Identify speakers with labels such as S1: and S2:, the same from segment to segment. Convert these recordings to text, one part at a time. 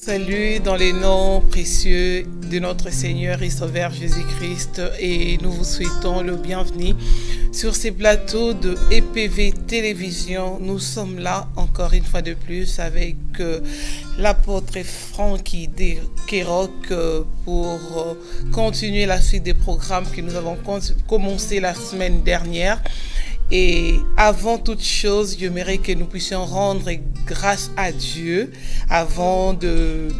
S1: Salut dans les noms précieux de notre Seigneur et Sauveur Jésus-Christ, et nous vous souhaitons le bienvenu sur ces plateaux de EPV Télévision. Nous sommes là encore une fois de plus avec l'apôtre Francky Kéroc pour continuer la suite des programmes que nous avons commencé la semaine dernière. Et avant toute chose, j'aimerais que nous puissions rendre grâce à Dieu avant de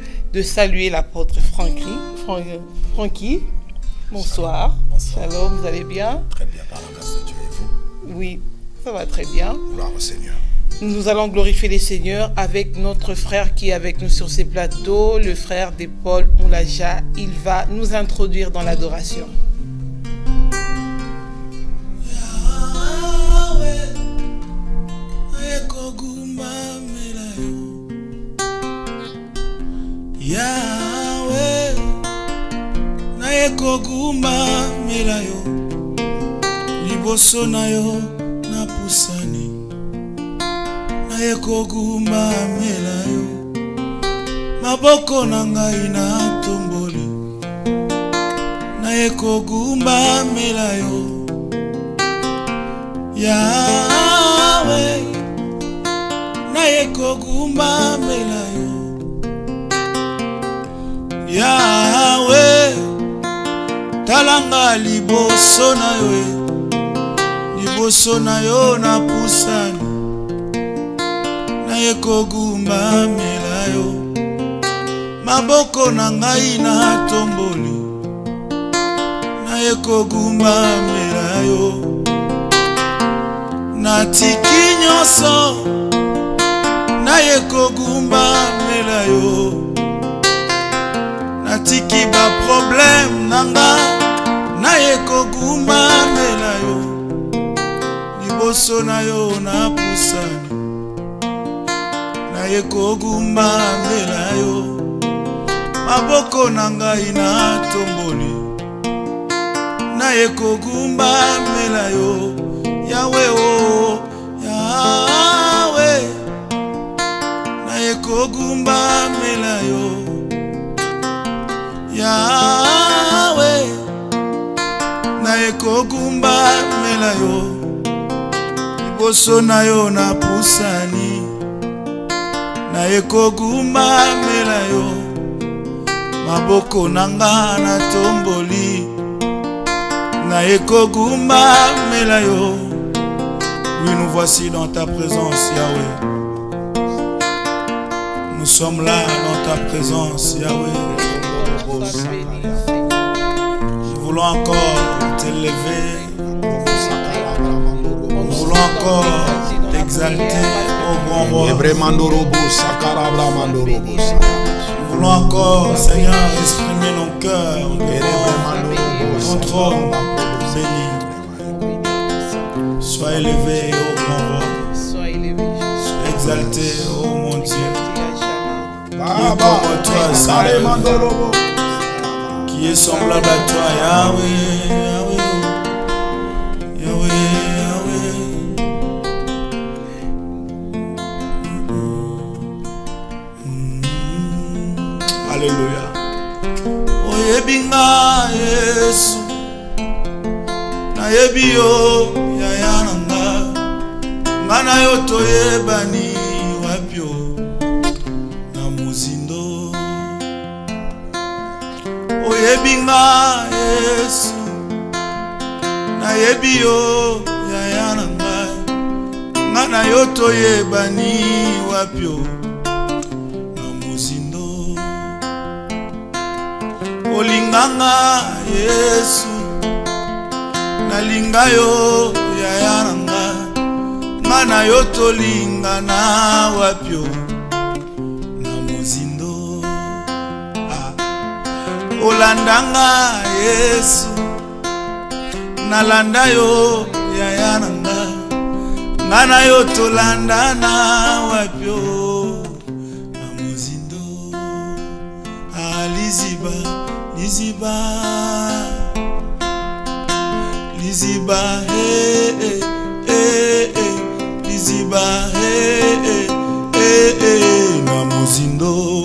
S1: saluer l'apôtre Francky. Bonsoir.
S2: Bonsoir.
S1: Shalom, vous allez bien?
S2: Très bien, par la grâce de Dieu et vous?
S1: Oui, ça va très bien.
S2: Gloire au Seigneur.
S1: Nous allons glorifier le Seigneur avec notre frère qui est avec nous sur ces plateaux, le frère de Paul Moulaja. Il va nous introduire dans l'adoration.
S3: Yahweh, naye kogumba melayo, liboso nayo na pusani. Naye kogumba melayo, maboko na ngai na tomboli. Naye kogumba melayo, Yahweh, naye kogumba melayo. Yahweh, talanga liboso na yo, liboso na yo na pusani. Naye kogumba melayo, maboko na ngai na tomboli. Naye kogumba melayo, natiki nyonso. Naye kogumba melayo, natiki ba problème nanga. Naye kogumba melayo, liboso na yo na pusani. Naye kogumba melayo, maboko na ngai na tomboli. Naye kogumba melayo, Yahweh oh Yahweh. Naye kogumba melayo, Yahweh, naye kogumba melayo, liboso na yo na pusani. Naye kogumba melayo, maboko nanga na tomboli. Naye kogumba melayo. Oui, nous voici dans ta présence, Yahweh. Nous sommes là dans ta présence, Yahweh. Nous voulons encore t'élever. Nous voulons encore t'exalter au grand roi. Nous voulons encore, Seigneur, exprimer nos cœurs devant ton trône béni. Sois élevé, ô grand roi.
S1: Sois élevé.
S3: Sois exalté, ô mon Dieu. Qui est comme toi, Seigneur, qui est semblable à toi, Yahweh, Yahweh, Yahweh, Yahweh. Alléluia. Oyebinga Yesu, nayebi yo yaya nanga, ngana yo toyebani wapyo. Oyebinga Yesu, nayebi yo yaya nanga, ngana yo toyebani wapyo na muzindo. Olinganga Yesu, nalinga yo yaya nanga, ngana yo tolingana wapyo na muzindo. Olandanga Yesu, nalanda yo yaya nanga, ngana yo tolandana wapyo na muzindo. Liziba, liziba, liziba, liziba, na muzindo.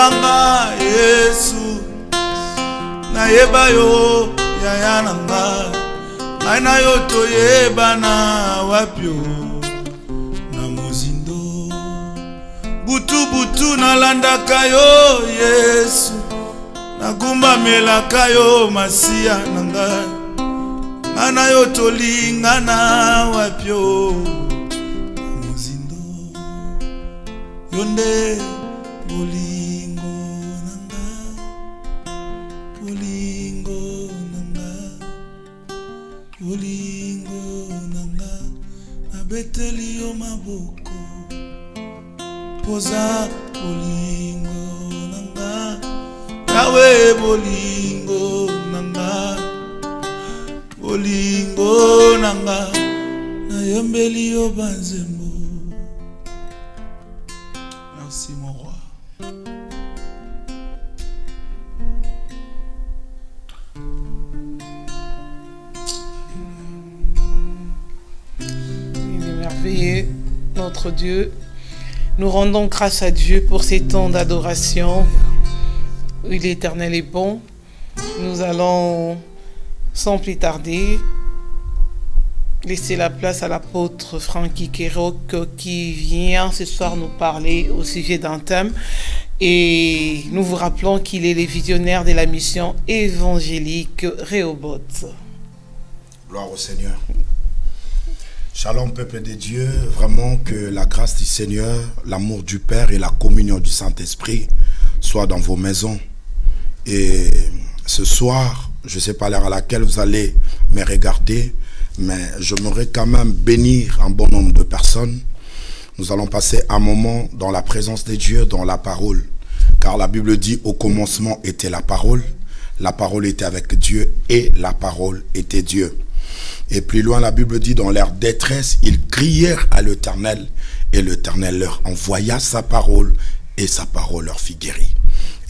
S3: nanga Yesu nayeba yo yaya nanga ngai na yo toyebana wapio na mozindo butu nalandaka yo Yesu nagumbamelaka yo masiya nanga ngai na yo tolingana wapio na mozindo yonde bolingo nanga nabeteli yo maboko poza bolingo nanga yawe bolingo nanga nayombeli yo banzembo. Merci mon roi.
S1: Merveilleux, notre Dieu. Nous rendons grâce à Dieu pour ces temps d'adoration. L'Éternel est bon. Nous allons, sans plus tarder, laisser la place à l'apôtre Francky Kerok qui vient ce soir nous parler au sujet d'un thème. Et nous vous rappelons qu'il est le visionnaire de la mission évangélique Rehoboth.
S2: Gloire au Seigneur. Shalom peuple de Dieu, vraiment que la grâce du Seigneur, l'amour du Père et la communion du Saint-Esprit soient dans vos maisons. Et ce soir, je ne sais pas l'heure à laquelle vous allez me regarder, mais j'aimerais quand même bénir un bon nombre de personnes. Nous allons passer un moment dans la présence de Dieu, dans la parole. Car la Bible dit, au commencement était la parole était avec Dieu et la parole était Dieu. Et plus loin, la Bible dit, dans leur détresse, ils crièrent à l'Éternel, et l'Éternel leur envoya sa parole, et sa parole leur fit guérir.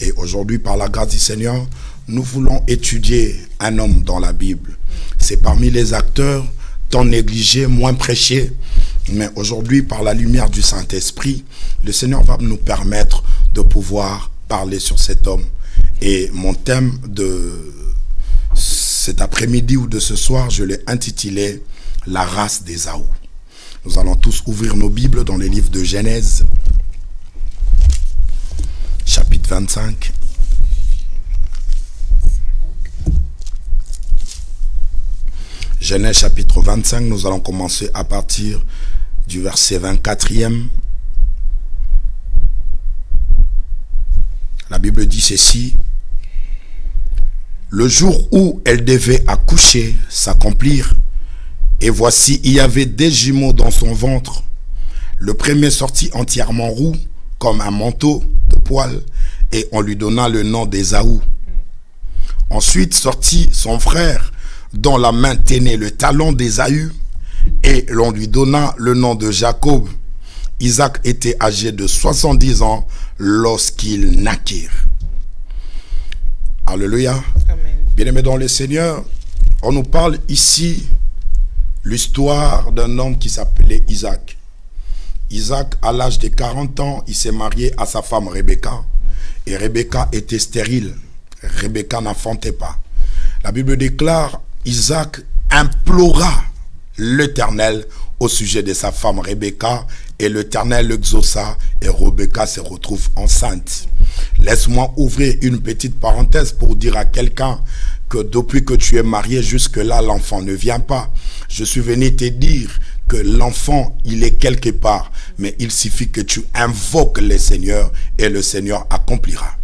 S2: Et aujourd'hui, par la grâce du Seigneur, nous voulons étudier un homme dans la Bible. C'est parmi les acteurs, tant négligés, moins prêchés, mais aujourd'hui, par la lumière du Saint-Esprit, le Seigneur va nous permettre de pouvoir parler sur cet homme. Et mon thème de cet après-midi ou de ce soir, je l'ai intitulé « La race d'Ésaü ». Nous allons tous ouvrir nos Bibles dans les livres de Genèse, chapitre 25. Genèse chapitre 25, nous allons commencer à partir du verset 24e. La Bible dit ceci. Le jour où elle devait accoucher s'accomplir, et voici, il y avait des jumeaux dans son ventre. Le premier sortit entièrement roux, comme un manteau de poil, et on lui donna le nom d'Ésaü. Ensuite sortit son frère, dont la main tenait le talon d'Ésaü, et l'on lui donna le nom de Jacob. Isaac était âgé de 70 ans lorsqu'ils naquirent. Alléluia. Bien-aimés dans le Seigneur, on nous parle ici l'histoire d'un homme qui s'appelait Isaac. Isaac, à l'âge de 40 ans, il s'est marié à sa femme Rebecca. Et Rebecca était stérile. Rebecca n'enfantait pas. La Bible déclare, Isaac implora l'Éternel au sujet de sa femme Rebecca, et l'Éternel l'exauça, et Rebecca se retrouve enceinte. Laisse-moi ouvrir une petite parenthèse pour dire à quelqu'un que depuis que tu es marié jusque-là, l'enfant ne vient pas. Je suis venu te dire que l'enfant, il est quelque part, mais il suffit que tu invoques le Seigneur et le Seigneur accomplira.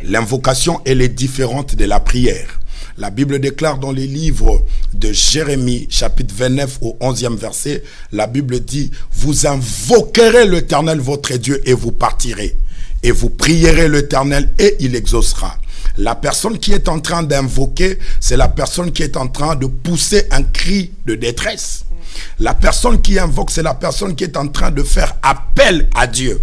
S2: L'invocation, elle est différente de la prière. La Bible déclare dans les livres de Jérémie, chapitre 29 au 11e verset, la Bible dit, vous invoquerez l'Éternel votre Dieu et vous partirez. Et vous prierez l'Éternel et il exaucera. La personne qui est en train d'invoquer, c'est la personne qui est en train de pousser un cri de détresse. La personne qui invoque, c'est la personne qui est en train de faire appel à Dieu.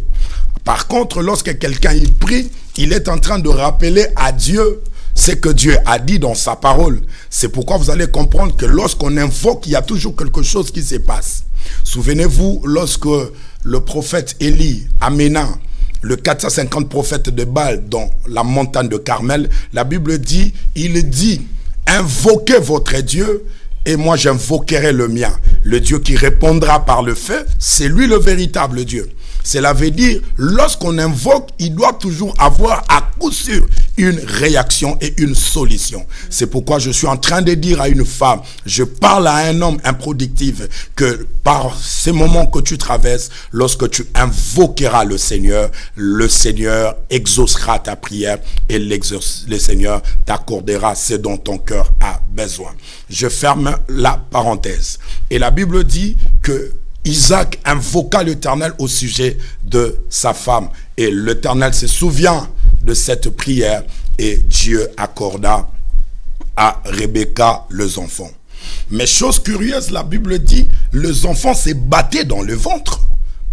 S2: Par contre, lorsque quelqu'un il prie, il est en train de rappeler à Dieu ce que Dieu a dit dans sa parole. C'est pourquoi vous allez comprendre que lorsqu'on invoque, il y a toujours quelque chose qui se passe. Souvenez-vous, lorsque le prophète Élie amena le 450 prophètes de Baal dans la montagne de Carmel, la Bible dit, il dit, invoquez votre Dieu et moi j'invoquerai le mien. Le Dieu qui répondra par le feu, c'est lui le véritable Dieu. Cela veut dire, lorsqu'on invoque, il doit toujours avoir à coup sûr une réaction et une solution. C'est pourquoi je suis en train de dire à une femme, je parle à un homme improductif, que par ces moments que tu traverses, lorsque tu invoqueras le Seigneur exaucera ta prière et le Seigneur t'accordera ce dont ton cœur a besoin. Je ferme la parenthèse. Et la Bible dit que Isaac invoqua l'Éternel au sujet de sa femme. Et l'Éternel se souvient de cette prière et Dieu accorda à Rebecca les enfants. Mais chose curieuse, la Bible dit, les enfants se battaient dans le ventre.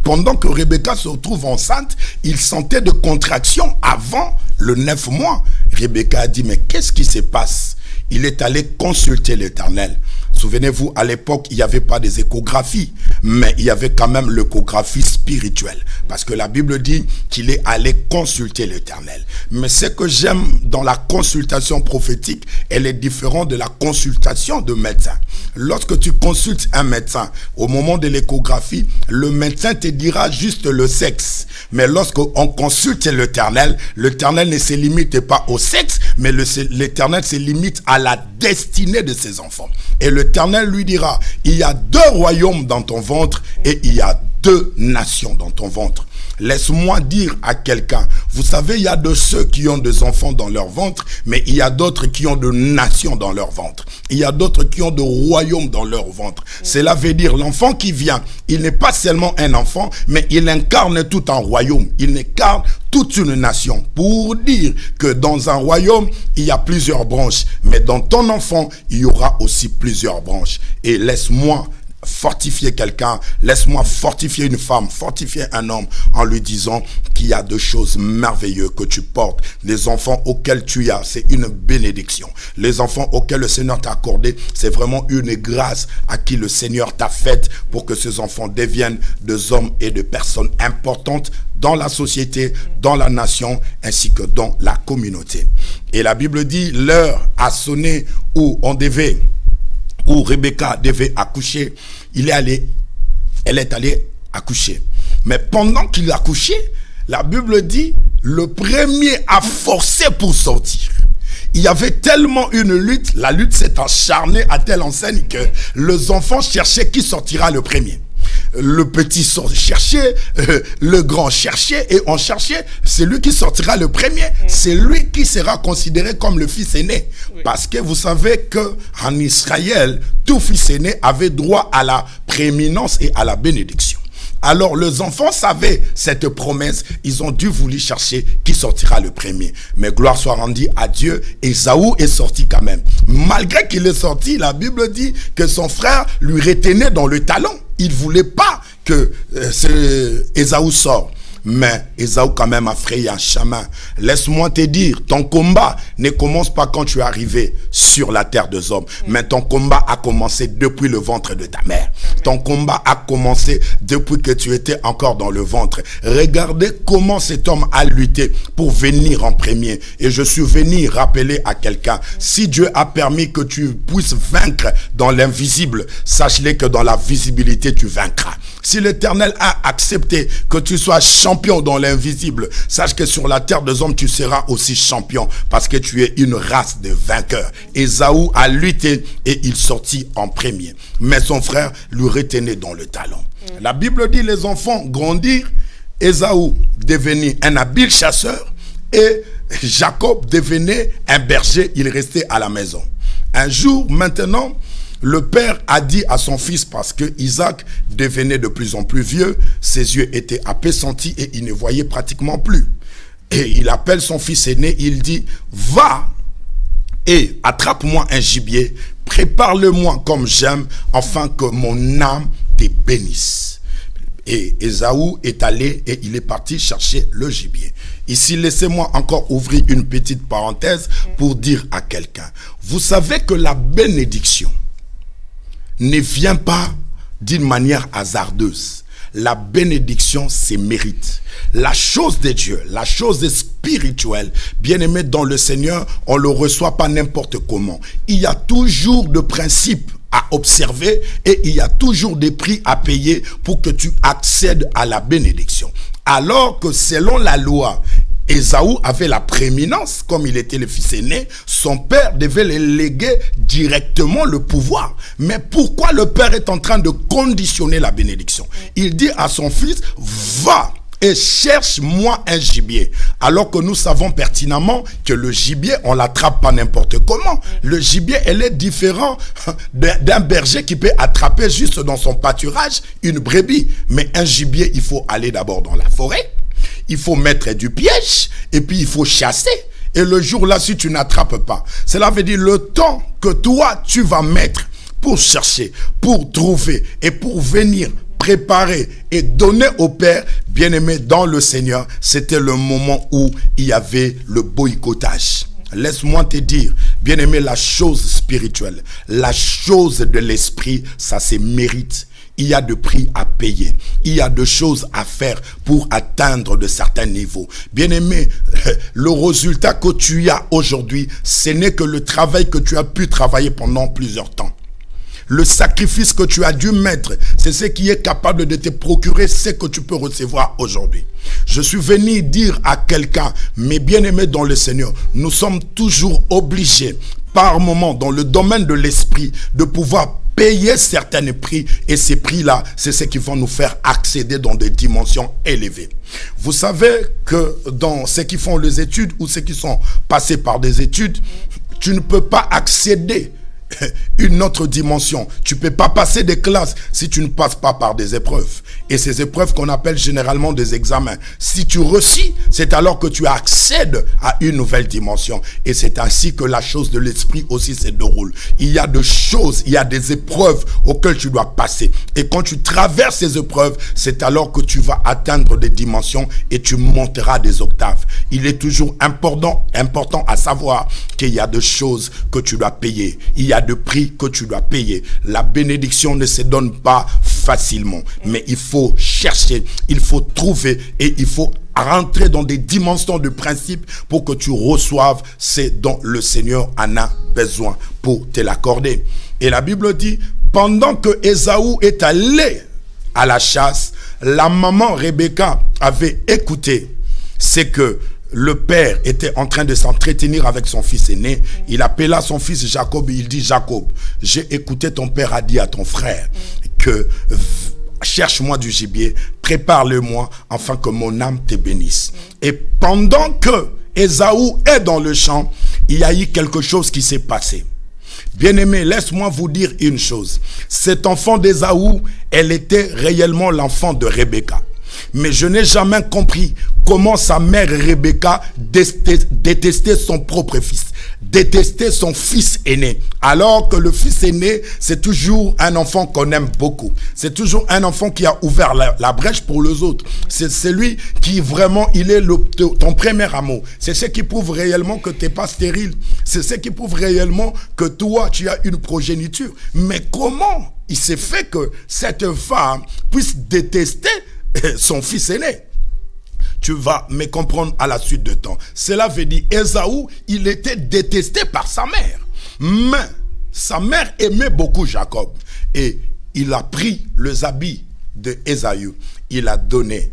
S2: Pendant que Rebecca se retrouve enceinte, il sentait de contractions avant le 9 mois. Rebecca a dit, mais qu'est-ce qui se passe? Il est allé consulter l'Éternel. Souvenez-vous, à l'époque, il n'y avait pas des échographies, mais il y avait quand même l'échographie spirituelle. Parce que la Bible dit qu'il est allé consulter l'Éternel. Mais ce que j'aime dans la consultation prophétique, elle est différente de la consultation de médecin. Lorsque tu consultes un médecin, au moment de l'échographie, le médecin te dira juste le sexe. Mais lorsqu'on consulte l'Éternel, l'Éternel ne se limite pas au sexe, mais l'Éternel se limite à la destinée de ses enfants. Et l'Éternel lui dira, il y a 2 royaumes dans ton ventre et il y a 2 nations dans ton ventre. Laisse-moi dire à quelqu'un, vous savez, il y a de ceux qui ont des enfants dans leur ventre, mais il y a d'autres qui ont de nations dans leur ventre. Il y a d'autres qui ont de royaumes dans leur ventre. Cela veut dire, l'enfant qui vient, il n'est pas seulement un enfant, mais il incarne tout un royaume. Il incarne toute une nation. Pour dire que dans un royaume, il y a plusieurs branches, mais dans ton enfant, il y aura aussi plusieurs branches. Et laisse-moi fortifier quelqu'un, laisse-moi fortifier une femme, fortifier un homme en lui disant qu'il y a 2 choses merveilleuses que tu portes. Les enfants auxquels tu as, c'est une bénédiction. Les enfants auxquels le Seigneur t'a accordé, c'est vraiment une grâce à qui le Seigneur t'a faite pour que ces enfants deviennent des hommes et des personnes importantes dans la société, dans la nation, ainsi que dans la communauté. Et la Bible dit, l'heure a sonné où Rebecca devait accoucher, elle est allée accoucher. Mais pendant qu'il accouchait, la Bible dit, le premier a forcé pour sortir. Il y avait tellement une lutte, la lutte s'est acharnée à telle enseigne que les enfants cherchaient qui sortira le premier. Le petit cherchait, le grand cherchait, et on cherchait celui qui sortira le premier, c'est lui qui sera considéré comme le fils aîné. Parce que vous savez qu'en Israël, tout fils aîné avait droit à la prééminence et à la bénédiction. Alors les enfants savaient cette promesse, ils ont dû vouloir chercher qui sortira le premier. Mais gloire soit rendue à Dieu, Ésaü est sorti quand même. Malgré qu'il est sorti, la Bible dit que son frère lui retenait dans le talon. Il ne voulait pas que Ésaü sorte. Mais Ésaü quand même a frayé un chemin. Laisse-moi te dire, ton combat ne commence pas quand tu es arrivé sur la terre des hommes. Mais ton combat a commencé depuis le ventre de ta mère. Ton combat a commencé depuis que tu étais encore dans le ventre. Regardez comment cet homme a lutté pour venir en premier. Et je suis venu rappeler à quelqu'un, si Dieu a permis que tu puisses vaincre dans l'invisible, sache-le que dans la visibilité tu vaincras. Si l'Éternel a accepté que tu sois champion dans l'invisible, sache que sur la terre des hommes, tu seras aussi champion parce que tu es une race de vainqueurs. Ésaü a lutté et il sortit en premier. Mais son frère lui retenait dans le talon. La Bible dit les enfants grandirent, Ésaü devenait un habile chasseur et Jacob devenait un berger, il restait à la maison. Un jour, maintenant, le père a dit à son fils, parce que Isaac devenait de plus en plus vieux, ses yeux étaient appesantis et il ne voyait pratiquement plus. Et il appelle son fils aîné, il dit, va et attrape-moi un gibier, prépare-le-moi comme j'aime, afin que mon âme te bénisse. Et Ésaü est allé et il est parti chercher le gibier. Ici, laissez-moi encore ouvrir une petite parenthèse pour dire à quelqu'un, vous savez que la bénédiction ne vient pas d'une manière hasardeuse. la bénédiction, c'est mérite. La chose de Dieu, la chose spirituelle, bien-aimé dans le Seigneur, on ne le reçoit pas n'importe comment. Il y a toujours de principes à observer et il y a toujours des prix à payer pour que tu accèdes à la bénédiction. Alors que selon la loi, Ésaü avait la prééminence, comme il était le fils aîné, son père devait le léguer directement le pouvoir. Mais pourquoi le père est en train de conditionner la bénédiction? Il dit à son fils, va et cherche-moi un gibier. Alors que nous savons pertinemment que le gibier, on l'attrape pas n'importe comment. Le gibier, elle est différent d'un berger qui peut attraper juste dans son pâturage une brebis. Mais un gibier, il faut aller d'abord dans la forêt. Il faut mettre du piège et puis il faut chasser. Et le jour-là, si tu n'attrapes pas, cela veut dire le temps que toi, tu vas mettre pour chercher, pour trouver et pour venir préparer et donner au Père, bien-aimé dans le Seigneur, c'était le moment où il y avait le boycottage. Laisse-moi te dire, bien-aimé, la chose spirituelle, la chose de l'esprit, ça se mérite. Il y a de prix à payer. Il y a de choses à faire pour atteindre de certains niveaux. Bien-aimé, le résultat que tu as aujourd'hui, ce n'est que le travail que tu as pu travailler pendant plusieurs temps. Le sacrifice que tu as dû mettre, c'est ce qui est capable de te procurer ce que tu peux recevoir aujourd'hui. Je suis venu dire à quelqu'un, mes bien-aimés dans le Seigneur, nous sommes toujours obligés, par moment, dans le domaine de l'esprit, de pouvoir payer certains prix, et ces prix-là, c'est ce qui vont nous faire accéder dans des dimensions élevées. Vous savez que dans ceux qui font les études ou ceux qui sont passés par des études, tu ne peux pas accéder une autre dimension. Tu ne peux pas passer des classes si tu ne passes pas par des épreuves. Et ces épreuves qu'on appelle généralement des examens. Si tu réussis, c'est alors que tu accèdes à une nouvelle dimension. Et c'est ainsi que la chose de l'esprit aussi se déroule. Il y a des choses, il y a des épreuves auxquelles tu dois passer. Et quand tu traverses ces épreuves, c'est alors que tu vas atteindre des dimensions et tu monteras des octaves. Il est toujours important à savoir qu'il y a des choses que tu dois payer. Il y a de prix que tu dois payer. La bénédiction ne se donne pas facilement, mais il faut chercher, il faut trouver et il faut rentrer dans des dimensions de principe pour que tu reçoives ce dont le Seigneur en a besoin pour te l'accorder. Et la Bible dit, pendant que Ésaü est allé à la chasse, la maman Rebecca avait écouté ce que le père était en train de s'entretenir avec son fils aîné. Il appela son fils Jacob et il dit, Jacob, j'ai écouté ton père a dit à ton frère que cherche-moi du gibier, prépare-le-moi afin que mon âme te bénisse. Et pendant que Ésaü est dans le champ, il y a eu quelque chose qui s'est passé. Bien-aimé, laisse-moi vous dire une chose. Cet enfant d'Ésaü, elle était réellement l'enfant de Rebecca. Mais je n'ai jamais compris comment sa mère Rebecca détestait son propre fils, détestait son fils aîné. Alors que le fils aîné, c'est toujours un enfant qu'on aime beaucoup. C'est toujours un enfant qui a ouvert la brèche pour les autres. C'est celui qui vraiment, il est ton premier amour. C'est ce qui prouve réellement que tu n'es pas stérile. C'est ce qui prouve réellement que toi, tu as une progéniture. Mais comment il s'est fait que cette femme puisse détester son fils aîné? Tu vas me comprendre à la suite de temps. Cela veut dire Ésaü, il était détesté par sa mère. Mais sa mère aimait beaucoup Jacob. Et il a pris les habits de Ésaü. Il a donné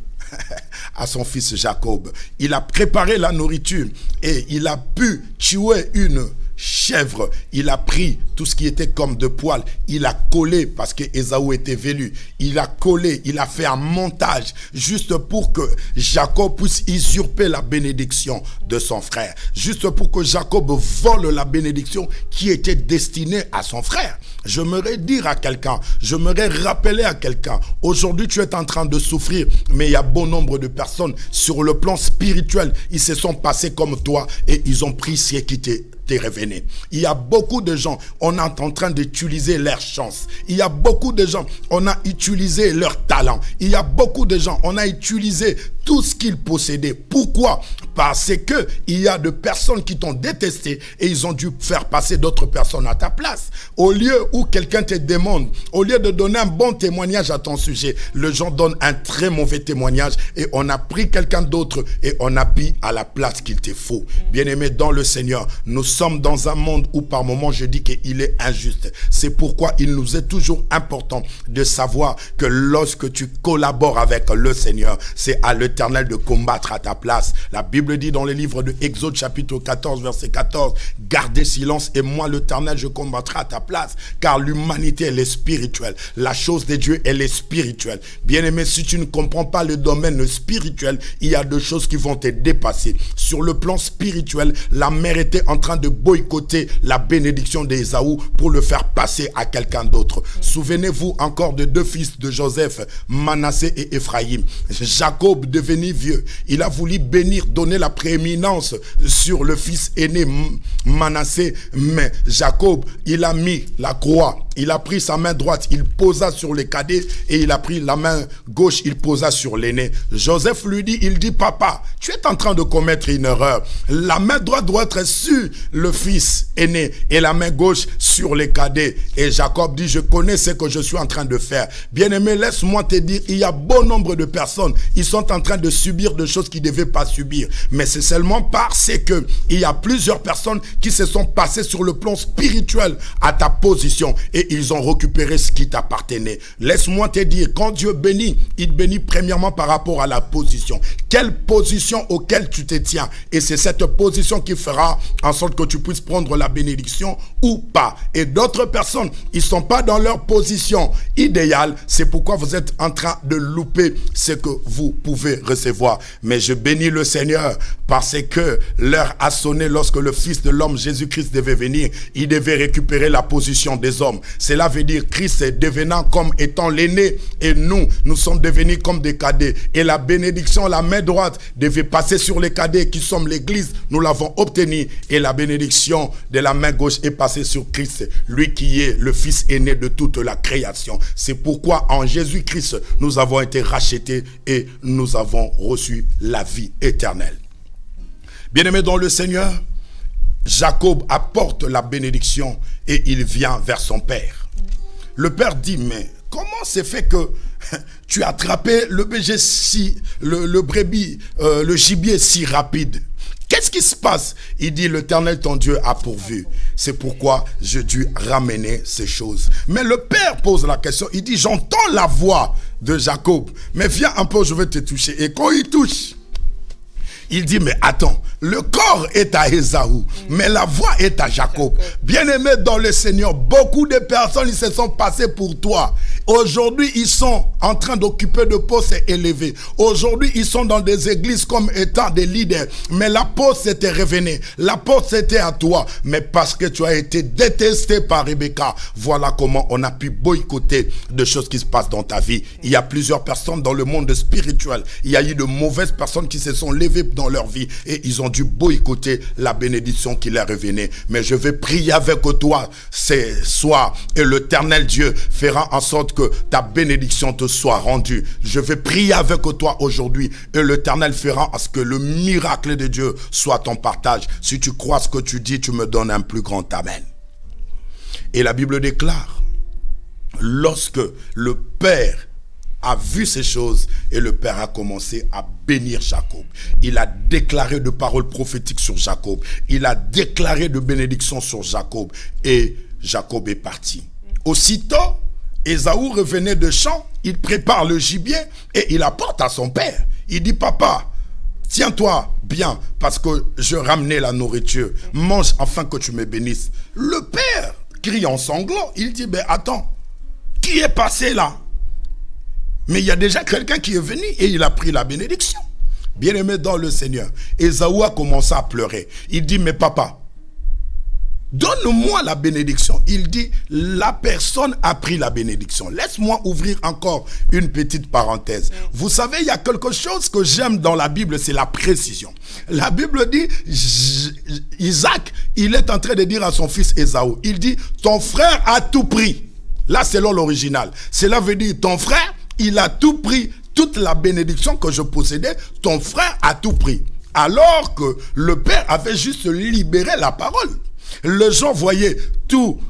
S2: à son fils Jacob. Il a préparé la nourriture et il a pu tuer une chèvre. Il a pris tout ce qui était comme de poils. Il a collé parce que Ésaü était velu. Il a collé, il a fait un montage juste pour que Jacob puisse usurper la bénédiction de son frère. Juste pour que Jacob vole la bénédiction qui était destinée à son frère. J'aimerais dire à quelqu'un, j'aimerais rappeler à quelqu'un, aujourd'hui tu es en train de souffrir, mais il y a bon nombre de personnes sur le plan spirituel, ils se sont passés comme toi et ils ont pris ce qui était t'est révélé. Il y a beaucoup de gens, on est en train d'utiliser leur chance. Il y a beaucoup de gens, on a utilisé leur talent. Il y a beaucoup de gens, on a utilisé tout ce qu'ils possédaient. Pourquoi? Parce que il y a de personnes qui t'ont détesté et ils ont dû faire passer d'autres personnes à ta place. Au lieu où quelqu'un te demande, au lieu de donner un bon témoignage à ton sujet, les gens donnent un très mauvais témoignage et on a pris quelqu'un d'autre et on a mis à la place qu'il te faut. Bien-aimé dans le Seigneur, nous sommes dans un monde où par moments je dis qu'il est injuste. C'est pourquoi il nous est toujours important de savoir que lorsque tu collabores avec le Seigneur, c'est à l'Éternel de combattre à ta place. La Bible dit dans le livre de Exode chapitre 14 verset 14, gardez silence et moi l'Éternel je combattrai à ta place, car l'humanité elle est spirituelle. La chose de Dieu elle est spirituelle. Bien-aimé, si tu ne comprends pas le domaine spirituel, il y a deux choses qui vont te dépasser. Sur le plan spirituel, la mère était en train de boycotter la bénédiction d'Ésaü pour le faire passer à quelqu'un d'autre. Souvenez-vous encore de deux fils de Joseph, Manassé et Ephraïm. Jacob devenu vieux, il a voulu bénir, donner la prééminence sur le fils aîné Manassé, mais Jacob, il a mis la croix, il a pris sa main droite, il posa sur les cadets et il a pris la main gauche, il posa sur l'aîné. Joseph lui dit, il dit, papa, tu es en train de commettre une erreur. La main droite doit être sur le fils aîné et la main gauche sur les cadets. Et Jacob dit, je connais ce que je suis en train de faire. Bien-aimé, laisse-moi te dire, il y a bon nombre de personnes, ils sont en train de subir des choses qu'ils ne devaient pas subir. Mais c'est seulement parce que il y a plusieurs personnes qui se sont passées sur le plan spirituel à ta position et ils ont récupéré ce qui t'appartenait. Laisse-moi te dire, quand Dieu bénit, il bénit premièrement par rapport à la position. Quelle position auquel tu te tiens? Et c'est cette position qui fera en sorte que tu puisses prendre la bénédiction ou pas. Et d'autres personnes, ils ne sont pas dans leur position idéale. C'est pourquoi vous êtes en train de louper ce que vous pouvez recevoir. Mais je bénis le Seigneur parce que l'heure a sonné lorsque le Fils de l'homme, Jésus-Christ, devait venir. Il devait récupérer la position des hommes. Cela veut dire Christ est devenant comme étant l'aîné et nous sommes devenus comme des cadets. Et la bénédiction, la main droite, devait passer sur les cadets qui sommes l'église. Nous l'avons obtenue et la bénédiction de la main gauche est passée sur Christ, lui qui est le Fils aîné de toute la création. C'est pourquoi en Jésus-Christ, nous avons été rachetés et nous avons reçu la vie éternelle. Bien-aimés dans le Seigneur, Jacob apporte la bénédiction et il vient vers son père. Le père dit, mais comment c'est fait que tu as attrapé le gibier si rapide? Qu'est-ce qui se passe? Il dit, l'Éternel ton Dieu a pourvu. C'est pourquoi j'ai dû ramener ces choses. Mais le père pose la question, il dit, j'entends la voix de Jacob, mais viens un peu, je vais te toucher. Et quand il touche, il dit, mais attends, le corps est à Ésaü, mais la voix est à Jacob. Bien-aimé dans le Seigneur, beaucoup de personnes, ils se sont passées pour toi. Aujourd'hui, ils sont en train d'occuper de postes élevés. Aujourd'hui, ils sont dans des églises comme étant des leaders. Mais la poste était revenue. La poste était à toi. Mais parce que tu as été détesté par Rebecca, voilà comment on a pu boycotter des choses qui se passent dans ta vie. Il y a plusieurs personnes dans le monde spirituel. Il y a eu de mauvaises personnes qui se sont levées dans leur vie et ils ont dû boycotter la bénédiction qui leur revenait. Mais je vais prier avec toi ce soir et l'Éternel Dieu fera en sorte que ta bénédiction te soit rendue. Je vais prier avec toi aujourd'hui et l'Éternel fera à ce que le miracle de Dieu soit ton partage. Si tu crois ce que tu dis, tu me donnes un plus grand amen. Et la Bible déclare, lorsque le Père a vu ces choses et le Père a commencé à bénir Jacob. Il a déclaré de paroles prophétiques sur Jacob. Il a déclaré de bénédictions sur Jacob et Jacob est parti. Aussitôt, Ésaü revenait de champ, il prépare le gibier et il apporte à son père. Il dit, papa, tiens-toi bien parce que je ramenais la nourriture. Mange afin que tu me bénisses. Le père crie en sanglots. Il dit, ben attends, qui est passé là? Mais il y a déjà quelqu'un qui est venu et il a pris la bénédiction. Bien-aimé dans le Seigneur, Ésaü a commencé à pleurer. Il dit, mais papa, donne-moi la bénédiction. Il dit, la personne a pris la bénédiction. Laisse-moi ouvrir encore une petite parenthèse. Vous savez, il y a quelque chose que j'aime dans la Bible, c'est la précision. La Bible dit, Isaac, il est en train de dire à son fils Ésaü, il dit, ton frère a tout pris. Là, selon l'original. Cela veut dire, ton frère, il a tout pris. Toute la bénédiction que je possédais, ton frère a tout pris. Alors que le père avait juste libéré la parole. Les gens voyaient tout,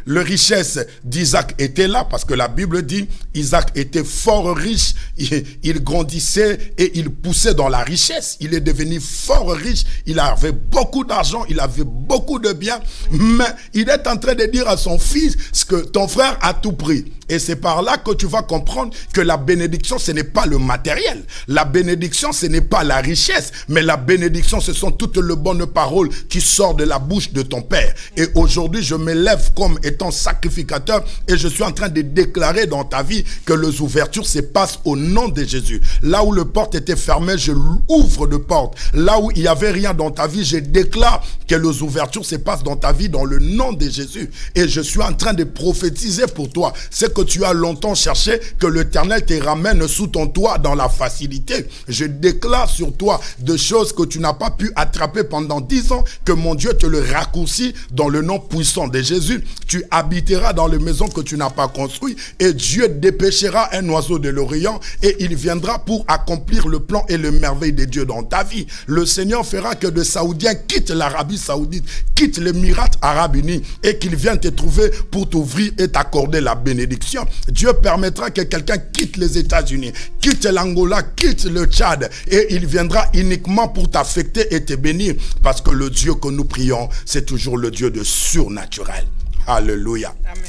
S2: le richesse d'Isaac était là parce que la Bible dit Isaac était fort riche, il grandissait et il poussait dans la richesse. Il est devenu fort riche, il avait beaucoup d'argent, il avait beaucoup de biens, mais il est en train de dire à son fils que ton frère a tout pris. Et c'est par là que tu vas comprendre que la bénédiction, ce n'est pas le matériel. La bénédiction, ce n'est pas la richesse, mais la bénédiction, ce sont toutes les bonnes paroles qui sortent de la bouche de ton Père. Et aujourd'hui, je m'élève comme étant sacrificateur et je suis en train de déclarer dans ta vie que les ouvertures se passent au nom de Jésus. Là où le porte était fermé, je ouvre de porte. Là où il n'y avait rien dans ta vie, je déclare que les ouvertures se passent dans ta vie dans le nom de Jésus. Et je suis en train de prophétiser pour toi. C'est que tu as longtemps cherché, que l'Éternel te ramène sous ton toit dans la facilité. Je déclare sur toi des choses que tu n'as pas pu attraper pendant 10 ans, que mon Dieu te le raccourcit dans le nom puissant de Jésus. Tu habiteras dans les maisons que tu n'as pas construites et Dieu dépêchera un oiseau de l'Orient et il viendra pour accomplir le plan et le merveille de Dieu dans ta vie. Le Seigneur fera que des Saoudiens quittent l'Arabie Saoudite, quittent l'Émirat Arabe Unis et qu'ils viennent te trouver pour t'ouvrir et t'accorder la bénédiction. Dieu permettra que quelqu'un quitte les États-Unis, quitte l'Angola, quitte le Tchad et il viendra uniquement pour t'affecter et te bénir parce que le Dieu que nous prions, c'est toujours le Dieu de surnaturel. Alléluia. Amen.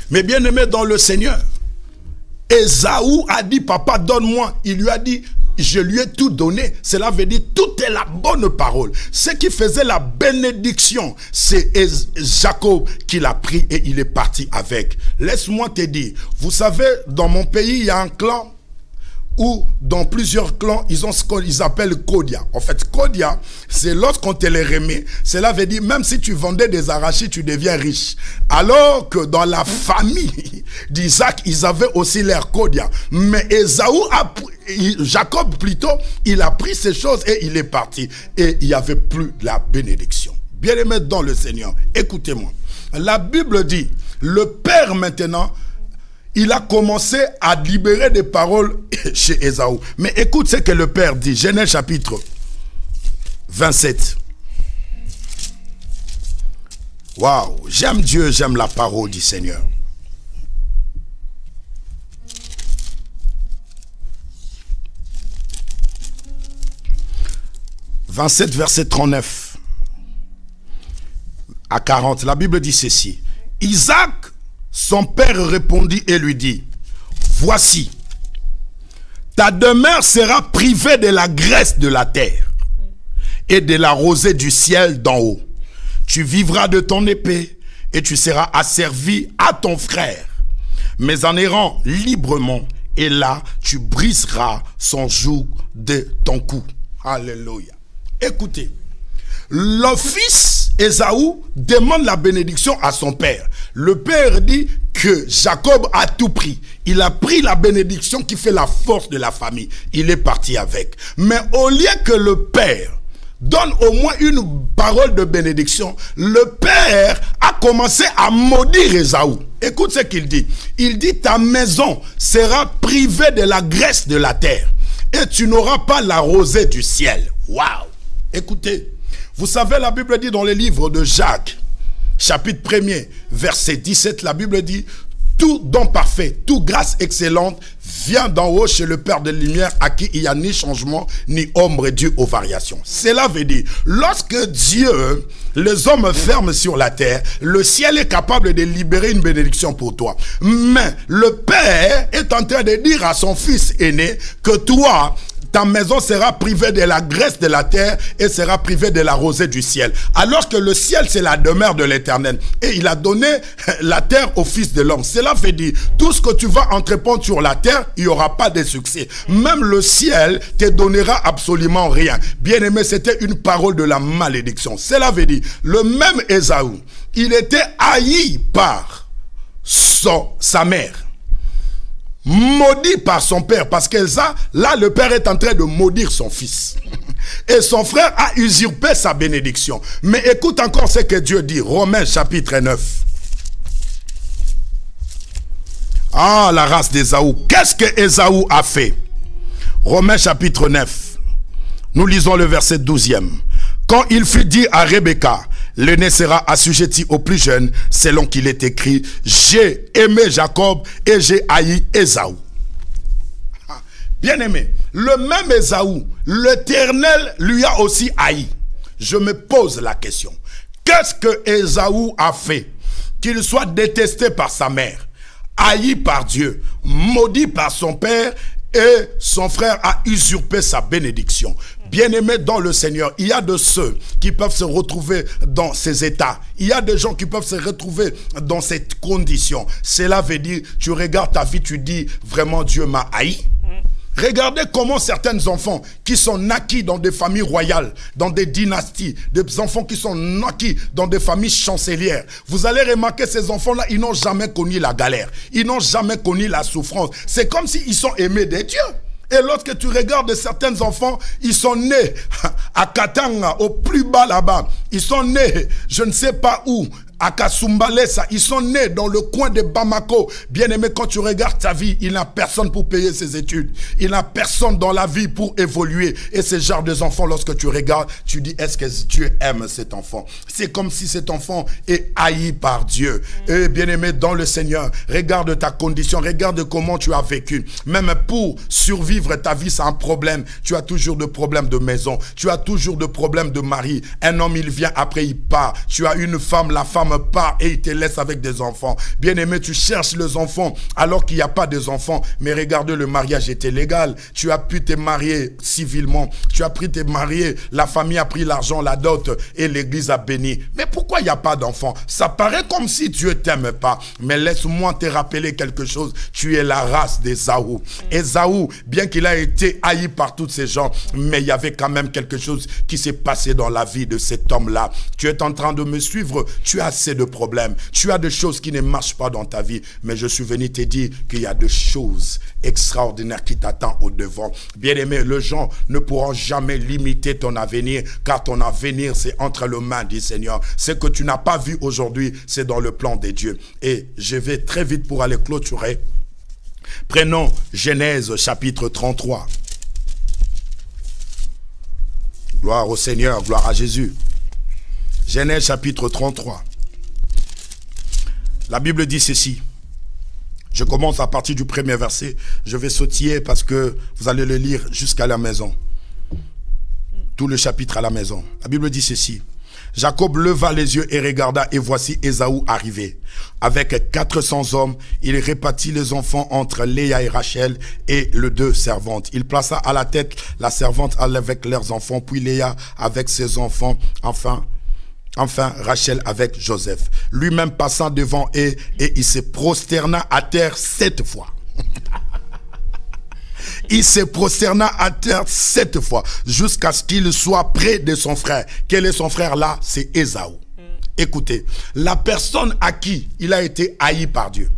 S2: Mais bien aimé dans le Seigneur, Ésaü a dit, papa donne-moi. Il lui a dit, je lui ai tout donné. Cela veut dire, tout est la bonne parole. Ce qui faisait la bénédiction, c'est Jacob qui l'a pris et il est parti avec. Laisse-moi te dire, vous savez, dans mon pays, il y a un clan où dans plusieurs clans, ils ont ce qu'ils appellent Kodia. En fait, Kodia, c'est lorsqu'on te les remet. Cela veut dire, même si tu vendais des arachides, tu deviens riche. Alors que dans la famille d'Isaac, ils avaient aussi leur Kodia. Mais Ésaü a pris, Jacob plutôt, il a pris ces choses et il est parti. Et il n'y avait plus de la bénédiction. Bien-aimés dans le Seigneur, écoutez-moi. La Bible dit, le Père maintenant, il a commencé à libérer des paroles chez Ésaü. Mais écoute ce que le Père dit. Genèse chapitre 27. Waouh, j'aime Dieu, j'aime la parole du Seigneur. « 27, verset 39 à 40. La Bible dit ceci. Isaac, son père répondit et lui dit, voici, ta demeure sera privée de la graisse de la terre et de la rosée du ciel d'en haut. Tu vivras de ton épée et tu seras asservi à ton frère, mais en errant librement, et là, tu briseras son joug de ton cou. Alléluia. Écoutez, le fils Ésaü demande la bénédiction à son père. Le père dit que Jacob a tout pris. Il a pris la bénédiction qui fait la force de la famille. Il est parti avec. Mais au lieu que le père donne au moins une parole de bénédiction, le père a commencé à maudire Ésaü. Écoute ce qu'il dit. Il dit, ta maison sera privée de la graisse de la terre et tu n'auras pas la rosée du ciel. Waouh! Écoutez, vous savez, la Bible dit dans le livre de Jacques, chapitre 1er, verset 17, la Bible dit, tout don parfait, toute grâce excellente vient d'en haut chez le Père de lumière à qui il n'y a ni changement, ni ombre due aux variations. Cela veut dire, lorsque Dieu, les hommes ferment sur la terre, le ciel est capable de libérer une bénédiction pour toi. Mais le Père est en train de dire à son fils aîné que toi, ta maison sera privée de la graisse de la terre et sera privée de la rosée du ciel. Alors que le ciel, c'est la demeure de l'Éternel. Et il a donné la terre au Fils de l'homme. Cela veut dire, tout ce que tu vas entreprendre sur la terre, il n'y aura pas de succès. Même le ciel te donnera absolument rien. Bien-aimé, c'était une parole de la malédiction. Cela veut dire, le même Ésaü, il était haï par sa mère, maudit par son père, parce que là, le père est en train de maudire son fils. Et son frère a usurpé sa bénédiction. Mais écoute encore ce que Dieu dit, Romains chapitre 9. Ah, la race d'Ésaü. Qu'est-ce que Ésaü a fait? Romains chapitre 9. Nous lisons le verset 12e. Quand il fut dit à Rebecca, l'aîné sera assujetti au plus jeune, selon qu'il est écrit, j'ai aimé Jacob et j'ai haï Ésaü. Bien aimé, le même Ésaü, l'Éternel lui a aussi haï. Je me pose la question, qu'est-ce que Ésaü a fait? Qu'il soit détesté par sa mère, haï par Dieu, maudit par son père, et son frère a usurpé sa bénédiction. Bien-aimé dans le Seigneur, il y a de ceux qui peuvent se retrouver dans ces états. Il y a des gens qui peuvent se retrouver dans cette condition. Cela veut dire, tu regardes ta vie, tu dis, vraiment Dieu m'a haï. Regardez comment certains enfants qui sont naquis dans des familles royales, dans des dynasties, des enfants qui sont naquis dans des familles chancelières. Vous allez remarquer, ces enfants-là, ils n'ont jamais connu la galère. Ils n'ont jamais connu la souffrance. C'est comme s'ils sont aimés de Dieu. Et lorsque tu regardes certains enfants, ils sont nés à Katanga, au plus bas là-bas. Ils sont nés, je ne sais pas où, à Kasumbalesa, ils sont nés dans le coin de Bamako. Bien aimé, quand tu regardes ta vie, il n'a personne pour payer ses études. Il n'a personne dans la vie pour évoluer. Et ce genre d'enfants, lorsque tu regardes, tu dis, est-ce que Dieu aime cet enfant? C'est comme si cet enfant est haï par Dieu. Et bien aimé, dans le Seigneur, regarde ta condition, regarde comment tu as vécu. Même pour survivre ta vie, c'est un problème. Tu as toujours de problèmes de maison. Tu as toujours de problèmes de mari. Un homme, il vient, après il part. Tu as une femme, la femme part et il te laisse avec des enfants. Bien aimé, tu cherches les enfants alors qu'il n'y a pas des enfants. Mais regarde, le mariage était légal. Tu as pu te marier civilement. Tu as pu te marier. La famille a pris l'argent, la dot et l'église a béni. Mais pourquoi il n'y a pas d'enfants? Ça paraît comme si Dieu t'aime pas. Mais laisse-moi te rappeler quelque chose. Tu es la race d'Ésaü. Ésaü, bien qu'il a été haï par tous ces gens, mais il y avait quand même quelque chose qui s'est passé dans la vie de cet homme-là. Tu es en train de me suivre. Tu as assez de problèmes. Tu as des choses qui ne marchent pas dans ta vie. Mais je suis venu te dire qu'il y a des choses extraordinaires qui t'attendent au devant. Bien-aimé, les gens ne pourront jamais limiter ton avenir, car ton avenir, c'est entre les mains du Seigneur. Ce que tu n'as pas vu aujourd'hui, c'est dans le plan de Dieu. Et je vais très vite pour aller clôturer. Prenons Genèse chapitre 33. Gloire au Seigneur, gloire à Jésus. Genèse chapitre 33. La Bible dit ceci. Je commence à partir du premier verset. Je vais sautiller parce que vous allez le lire jusqu'à la maison. Tout le chapitre à la maison. La Bible dit ceci. Jacob leva les yeux et regarda, et voici Ésaü arrivé. Avec 400 hommes, il répartit les enfants entre Léa et Rachel et les deux servantes. Il plaça à la tête la servante avec leurs enfants, puis Léa avec ses enfants, enfin Rachel avec Joseph. Lui-même passant devant eux, et il se prosterna à terre 7 fois. Il se prosterna à terre 7 fois, jusqu'à ce qu'il soit près de son frère. Quel est son frère là? C'est Ésaü. Écoutez, la personne à qui il a été haï par Dieu,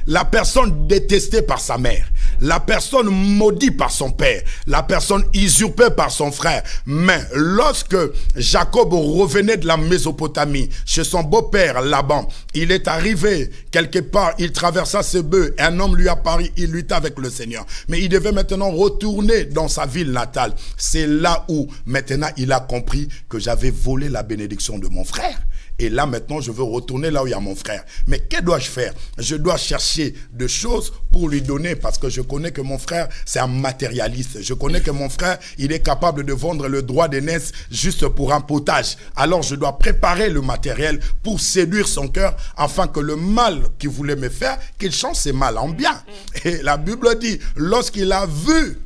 S2: la personne détestée par sa mère, la personne maudite par son père, la personne usurpée par son frère. Mais lorsque Jacob revenait de la Mésopotamie, chez son beau-père Laban, il est arrivé quelque part, il traversa ses bœufs, un homme lui apparut, il lutta avec le Seigneur. Mais il devait maintenant retourner dans sa ville natale. C'est là où maintenant il a compris que j'avais volé la bénédiction de mon frère. Et là, maintenant, je veux retourner là où il y a mon frère. Mais que dois-je faire? Je dois chercher des choses pour lui donner, parce que je connais que mon frère, c'est un matérialiste. Je connais que mon frère, il est capable de vendre le droit d'aînesse juste pour un potage. Alors, je dois préparer le matériel pour séduire son cœur, afin que le mal qu'il voulait me faire, qu'il change ses mal en bien. Et la Bible dit, lorsqu'il a vu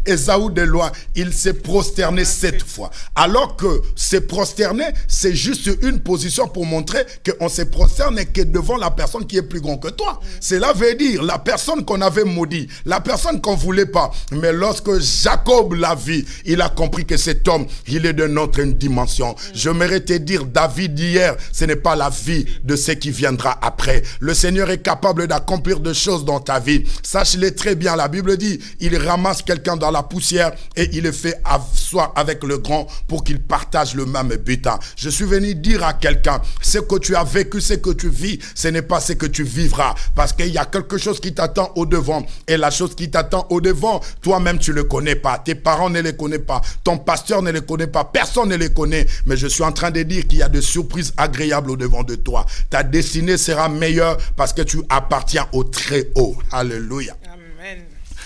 S2: Ésaü de loin, il s'est prosterné 7 fois. Alors que se prosterner, c'est juste une position pour montrer qu'on se prosterne que devant la personne qui est plus grande que toi. Cela veut dire la personne qu'on avait maudit, la personne qu'on ne voulait pas. Mais lorsque Jacob l'a vu, il a compris que cet homme, il est de notre dimension. J'aimerais te dire, David d'hier, ce n'est pas la vie de ce qui viendra après. Le Seigneur est capable d'accomplir des choses dans ta vie. Sache-le très bien, la Bible dit, il ramasse quelqu'un dans la poussière et il le fait asseoir avec le grand pour qu'il partage le même butin. Je suis venu dire à quelqu'un, ce que tu as vécu, ce que tu vis, ce n'est pas ce que tu vivras. Parce qu'il y a quelque chose qui t'attend au devant. Et la chose qui t'attend au devant, toi-même tu ne le connais pas. Tes parents ne les connaissent pas. Ton pasteur ne les connaît pas. Personne ne les connaît. Mais je suis en train de dire qu'il y a des surprises agréables au devant de toi. Ta destinée sera meilleure parce que tu appartiens au très haut. Alléluia.
S1: Amen.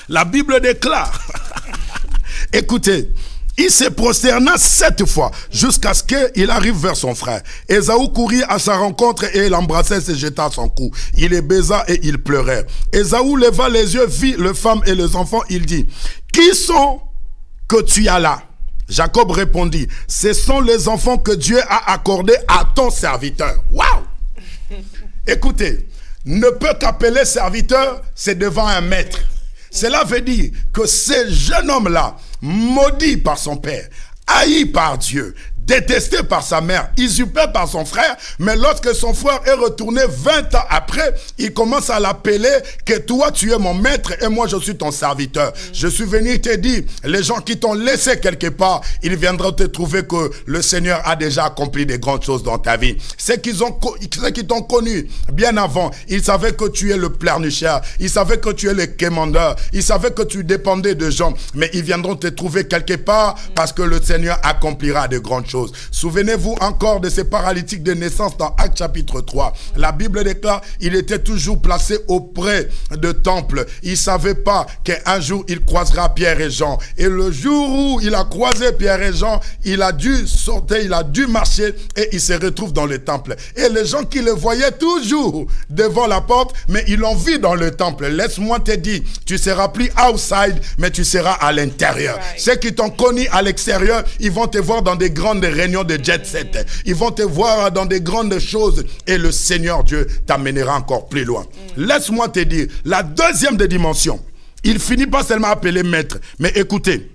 S2: La Bible déclare, écoutez, il se prosterna 7 fois jusqu'à ce qu'il arrive vers son frère. Ésaü courut à sa rencontre et l'embrassait et se jeta à son cou. Il les baisa et il pleurait. Ésaü leva les yeux, vit les femmes et les enfants. Il dit, qui sont que tu as là? Jacob répondit, ce sont les enfants que Dieu a accordés à ton serviteur. Waouh! Écoutez, ne peut qu'appeler serviteur, c'est devant un maître. Cela veut dire que ce jeune homme-là, maudit par son père, haï par Dieu, détesté par sa mère, usurpé par son frère, mais lorsque son frère est retourné 20 ans après, il commence à l'appeler que toi tu es mon maître et moi je suis ton serviteur. Je suis venu te dire, les gens qui t'ont laissé quelque part, ils viendront te trouver que le Seigneur a déjà accompli des grandes choses dans ta vie. Ceux qui t'ont connu bien avant, ils savaient que tu es le pleurnicheur, ils savaient que tu es le quémandeur, ils savaient que tu dépendais de gens, mais ils viendront te trouver quelque part parce que le Seigneur accomplira de grandes choses. Souvenez-vous encore de ces paralytiques de naissance dans Actes chapitre 3. La Bible déclare, il était toujours placé auprès de temple. Il ne savait pas qu'un jour il croisera Pierre et Jean. Et le jour où il a croisé Pierre et Jean, il a dû sortir, il a dû marcher et il se retrouve dans le temple. Et les gens qui le voyaient toujours devant la porte, mais ils l'ont vu dans le temple. Laisse-moi te dire, tu seras plus outside, mais tu seras à l'intérieur. Right. Ceux qui t'ont connu à l'extérieur, ils vont te voir dans des grandes réunions de jet set. Ils vont te voir dans des grandes choses et le Seigneur Dieu t'amènera encore plus loin. Laisse-moi te dire, la deuxième des dimensions, il finit pas seulement à appeler maître, mais écoutez,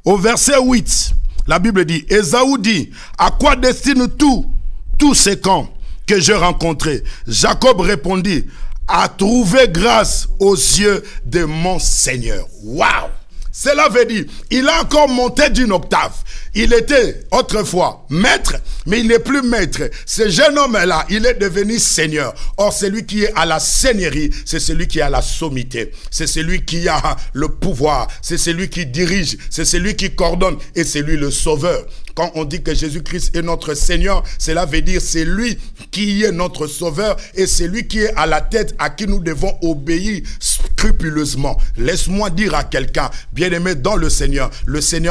S2: au verset 8, la Bible dit, Ésaü dit, à quoi destinent tous ces camps que j'ai rencontrés? Jacob répondit, à trouver grâce aux yeux de mon Seigneur. Waouh! Cela veut dire, il a encore monté d'une octave. Il était autrefois maître, mais il n'est plus maître. Ce jeune homme-là, il est devenu seigneur. Or, celui qui est à la seigneurie, c'est celui qui a la sommité. C'est celui qui a le pouvoir. C'est celui qui dirige. C'est celui qui coordonne. Et c'est lui le sauveur. Quand on dit que Jésus-Christ est notre Seigneur, cela veut dire c'est lui qui est notre sauveur et c'est lui qui est à la tête à qui nous devons obéir scrupuleusement. Laisse-moi dire à quelqu'un, bien-aimé dans le Seigneur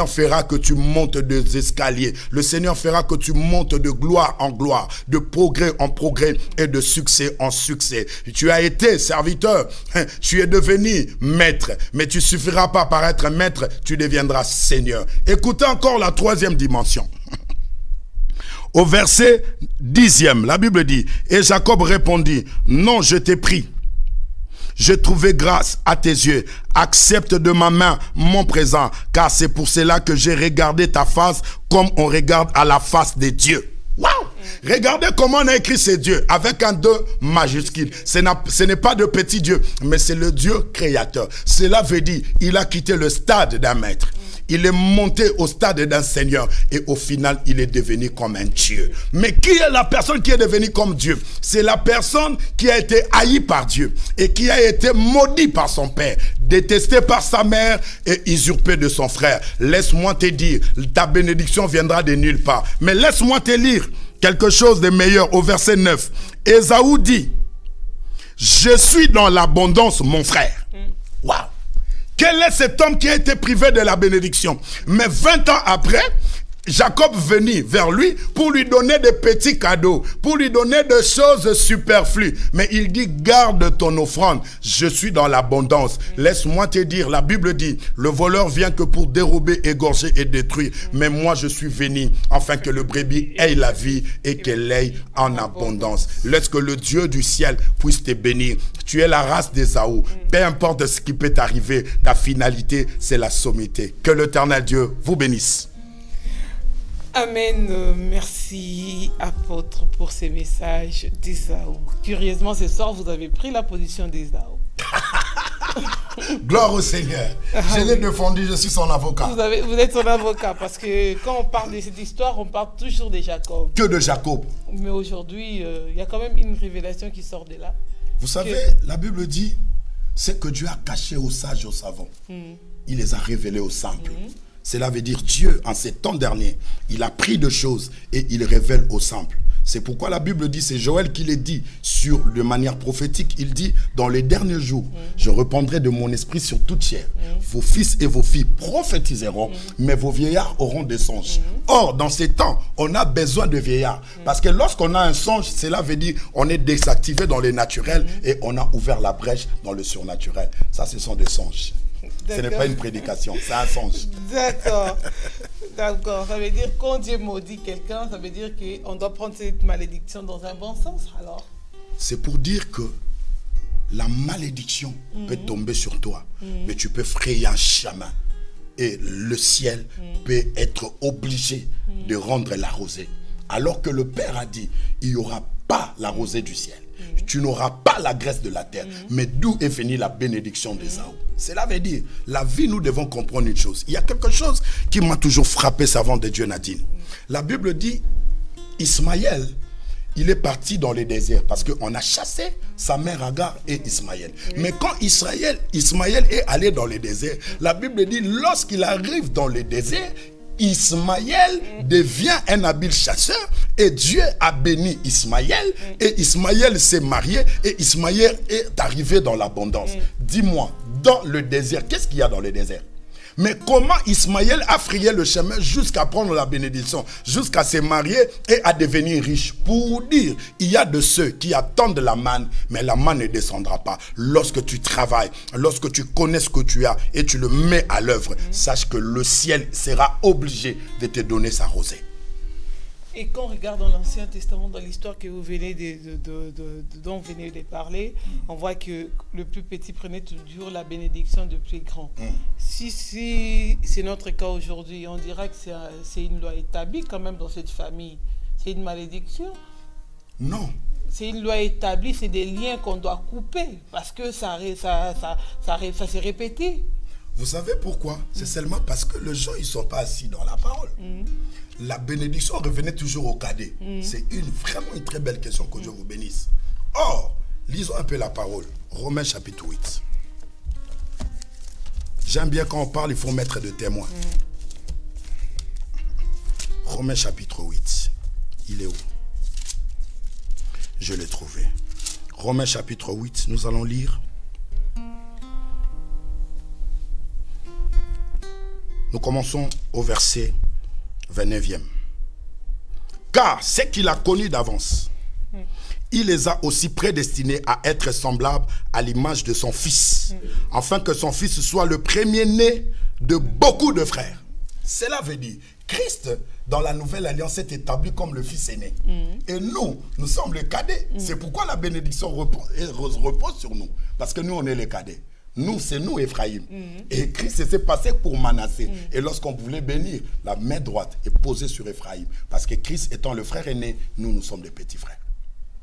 S2: fera que tu montes des escaliers. Le Seigneur fera que tu montes de gloire en gloire, de progrès en progrès et de succès en succès. Tu as été serviteur, tu es devenu maître, mais tu ne suffiras pas par être maître, tu deviendras Seigneur. Écoutez encore la troisième dimension. Au verset 10e, la Bible dit, et Jacob répondit, non, je t'ai pris. J'ai trouvé grâce à tes yeux. Accepte de ma main mon présent, car c'est pour cela que j'ai regardé ta face comme on regarde à la face de Dieu. Waouh! Regardez comment on a écrit ces dieux avec un 2 majuscule. Ce n'est pas de petit Dieu, mais c'est le Dieu créateur. Cela veut dire il a quitté le stade d'un maître. Il est monté au stade d'un Seigneur et au final, il est devenu comme un Dieu. Mais qui est la personne qui est devenue comme Dieu? C'est la personne qui a été haïe par Dieu et qui a été maudit par son père, détesté par sa mère et usurpé de son frère. Laisse-moi te dire, ta bénédiction viendra de nulle part. Mais laisse-moi te lire quelque chose de meilleur au verset 9. Ésaü dit, je suis dans l'abondance, mon frère. Waouh! Quel est cet homme qui a été privé de la bénédiction? Mais 20 ans après, Jacob venait vers lui pour lui donner des petits cadeaux, pour lui donner des choses superflues. Mais il dit, garde ton offrande, je suis dans l'abondance. Laisse-moi te dire, la Bible dit, le voleur vient que pour dérober, égorger et détruire. Mais moi je suis venu afin que le brebis ait la vie et qu'elle ait en abondance. Laisse que le Dieu du ciel puisse te bénir. Tu es la race d'Ésaü. Peu importe ce qui peut t'arriver, ta finalité, c'est la sommité. Que l'Éternel Dieu vous bénisse.
S1: Amen. Merci, apôtre, pour ces messages d'Ésaü. Curieusement, ce soir, vous avez pris la position d'Ésaü.
S2: Gloire au Seigneur. Je l'ai défendu, je suis son avocat.
S1: Vous êtes son avocat, parce que quand on parle de cette histoire, on parle toujours de Jacob.
S2: Que de Jacob.
S1: Mais aujourd'hui, il y a quand même une révélation qui sort de là.
S2: Vous savez, la Bible dit, c'est que Dieu a caché aux sages et aux savants. Il les a révélés aux simples. Cela veut dire Dieu, en ces temps derniers, il a pris de choses et il révèle aux simples. C'est pourquoi la Bible dit, c'est Joël qui les dit de manière prophétique. Il dit, dans les derniers jours, je répandrai de mon esprit sur toute chair. Vos fils et vos filles prophétiseront, mais vos vieillards auront des songes. Or, dans ces temps, on a besoin de vieillards. Parce que lorsqu'on a un songe, cela veut dire on est désactivé dans le naturel et on a ouvert la brèche dans le surnaturel. Ça, ce sont des songes. Ce n'est pas une prédication, c'est un songe.
S1: D'accord. D'accord. Ça veut dire quand Dieu maudit quelqu'un, ça veut dire qu'on doit prendre cette malédiction dans un bon sens, alors?
S2: C'est pour dire que la malédiction peut tomber sur toi, mais tu peux frayer un chemin. Et le ciel peut être obligé de rendre la rosée. Alors que le Père a dit, il n'y aura pas la rosée du ciel. Tu n'auras pas la graisse de la terre. Mais d'où est venue la bénédiction d'Ésaü? Cela veut dire, la vie, nous devons comprendre une chose. Il y a quelque chose qui m'a toujours frappé, servant de Dieu Nadine. La Bible dit, Ismaël, il est parti dans le désert parce qu'on a chassé sa mère Agar et Ismaël. Mais quand Ismaël est allé dans le désert, la Bible dit, lorsqu'il arrive dans le désert, Ismaël devient un habile chasseur et Dieu a béni Ismaël et Ismaël s'est marié et Ismaël est arrivé dans l'abondance. Dis-moi, dans le désert, qu'est-ce qu'il y a dans le désert? Mais comment Ismaël a frayé le chemin jusqu'à prendre la bénédiction, jusqu'à se marier et à devenir riche? Pour dire, il y a de ceux qui attendent la manne, mais la manne ne descendra pas. Lorsque tu travailles, lorsque tu connais ce que tu as et tu le mets à l'œuvre, sache que le ciel sera obligé de te donner sa rosée.
S1: Et quand on regarde dans l'Ancien Testament, dans l'histoire que vous venez dont vous venez de parler, on voit que le plus petit prenait toujours la bénédiction du plus grand. Si c'est notre cas aujourd'hui, on dira que c'est une loi établie quand même dans cette famille. C'est une malédiction?
S2: Non.
S1: C'est une loi établie, c'est des liens qu'on doit couper parce que ça s'est répété.
S2: Vous savez pourquoi? C'est seulement parce que les gens ne sont pas assis dans la parole. La bénédiction revenait toujours au cadet. C'est vraiment une très belle question, que Dieu vous bénisse. Or, lisons un peu la parole. Romains chapitre 8. J'aime bien quand on parle, il faut mettre de témoins. Romains chapitre 8. Il est où? Je l'ai trouvé. Romains chapitre 8, nous allons lire. Nous commençons au verset 29e. Car ce qu'il a connu d'avance, il les a aussi prédestinés à être semblables à l'image de son fils, afin que son fils soit le premier-né de beaucoup de frères. Cela veut dire, Christ, dans la nouvelle alliance, est établi comme le fils aîné. Et nous sommes les cadets. C'est pourquoi la bénédiction repose sur nous. Parce que nous, on est les cadets. Nous, c'est nous, Ephraïm. Et Christ s'est passé pour Manassé. Et lorsqu'on voulait bénir, la main droite est posée sur Ephraïm. Parce que Christ étant le frère aîné, nous sommes des petits frères.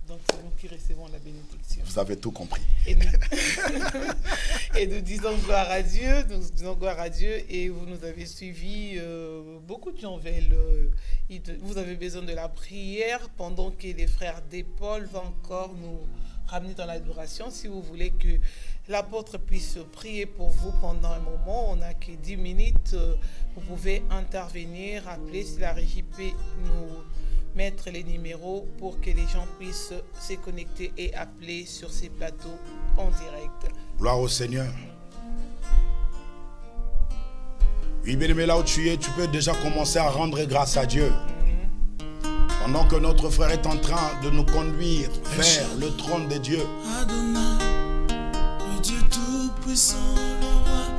S1: Donc c'est nous qui recevons la bénédiction.
S2: Vous avez tout compris.
S1: Et nous disons gloire à Dieu. Nous disons gloire à Dieu. Et vous nous avez suivis. Beaucoup de gens veulent. Vous avez besoin de la prière pendant que les frères d'Épaule vont encore nous ramener dans l'adoration. Si vous voulez que l'apôtre puisse prier pour vous pendant un moment, on n'a que 10 minutes. Vous pouvez intervenir, appeler si la régie peut nous mettre les numéros pour que les gens puissent se connecter et appeler sur ces plateaux en direct.
S2: Gloire au Seigneur. Oui, bien-aimé, là où tu es, tu peux déjà commencer à rendre grâce à Dieu. Pendant que notre frère est en train de nous conduire vers le trône de Dieu.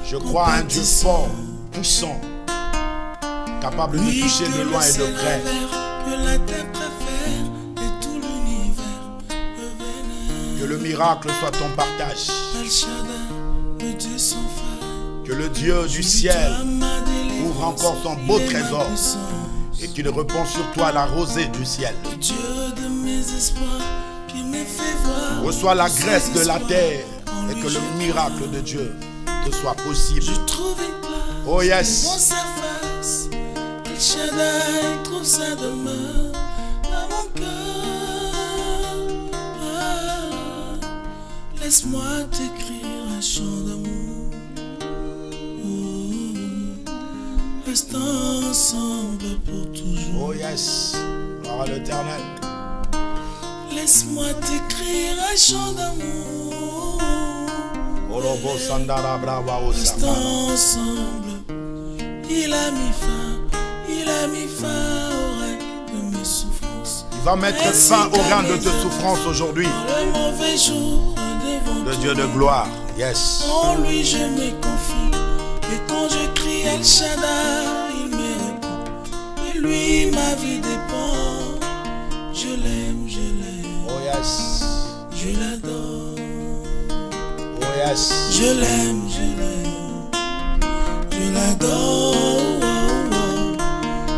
S2: Je crois à un Dieu fort, puissant, capable de toucher de loin et de près. Que le miracle soit ton partage. Que le Dieu du ciel ouvre encore son beau trésor et qu'il répand sur toi la rosée du ciel. Reçois la graisse de la terre et que le miracle de Dieu te soit possible. Oh yes.
S3: Trouve sa demeure à mon cœur. Laisse-moi t'écrire un chant d'amour. Restons ensemble pour toujours.
S2: Oh yes. Gloire à l'Éternel.
S3: Laisse-moi t'écrire un chant d'amour. Restons ensemble. Il a mis fin au règne de mes souffrances.
S2: Il va mettre fin au règne de tes souffrances aujourd'hui.
S3: Le mauvais jour
S2: le Dieu de gloire. Yes.
S3: En lui je me confie. Et quand je crie El Shaddai, il me répond. Et lui ma vie dépend. Je l'aime, je l'aime.
S2: Oh yes.
S3: Je l'adore.
S2: Oh yes.
S3: Je l'aime, je l'aime. Je l'adore.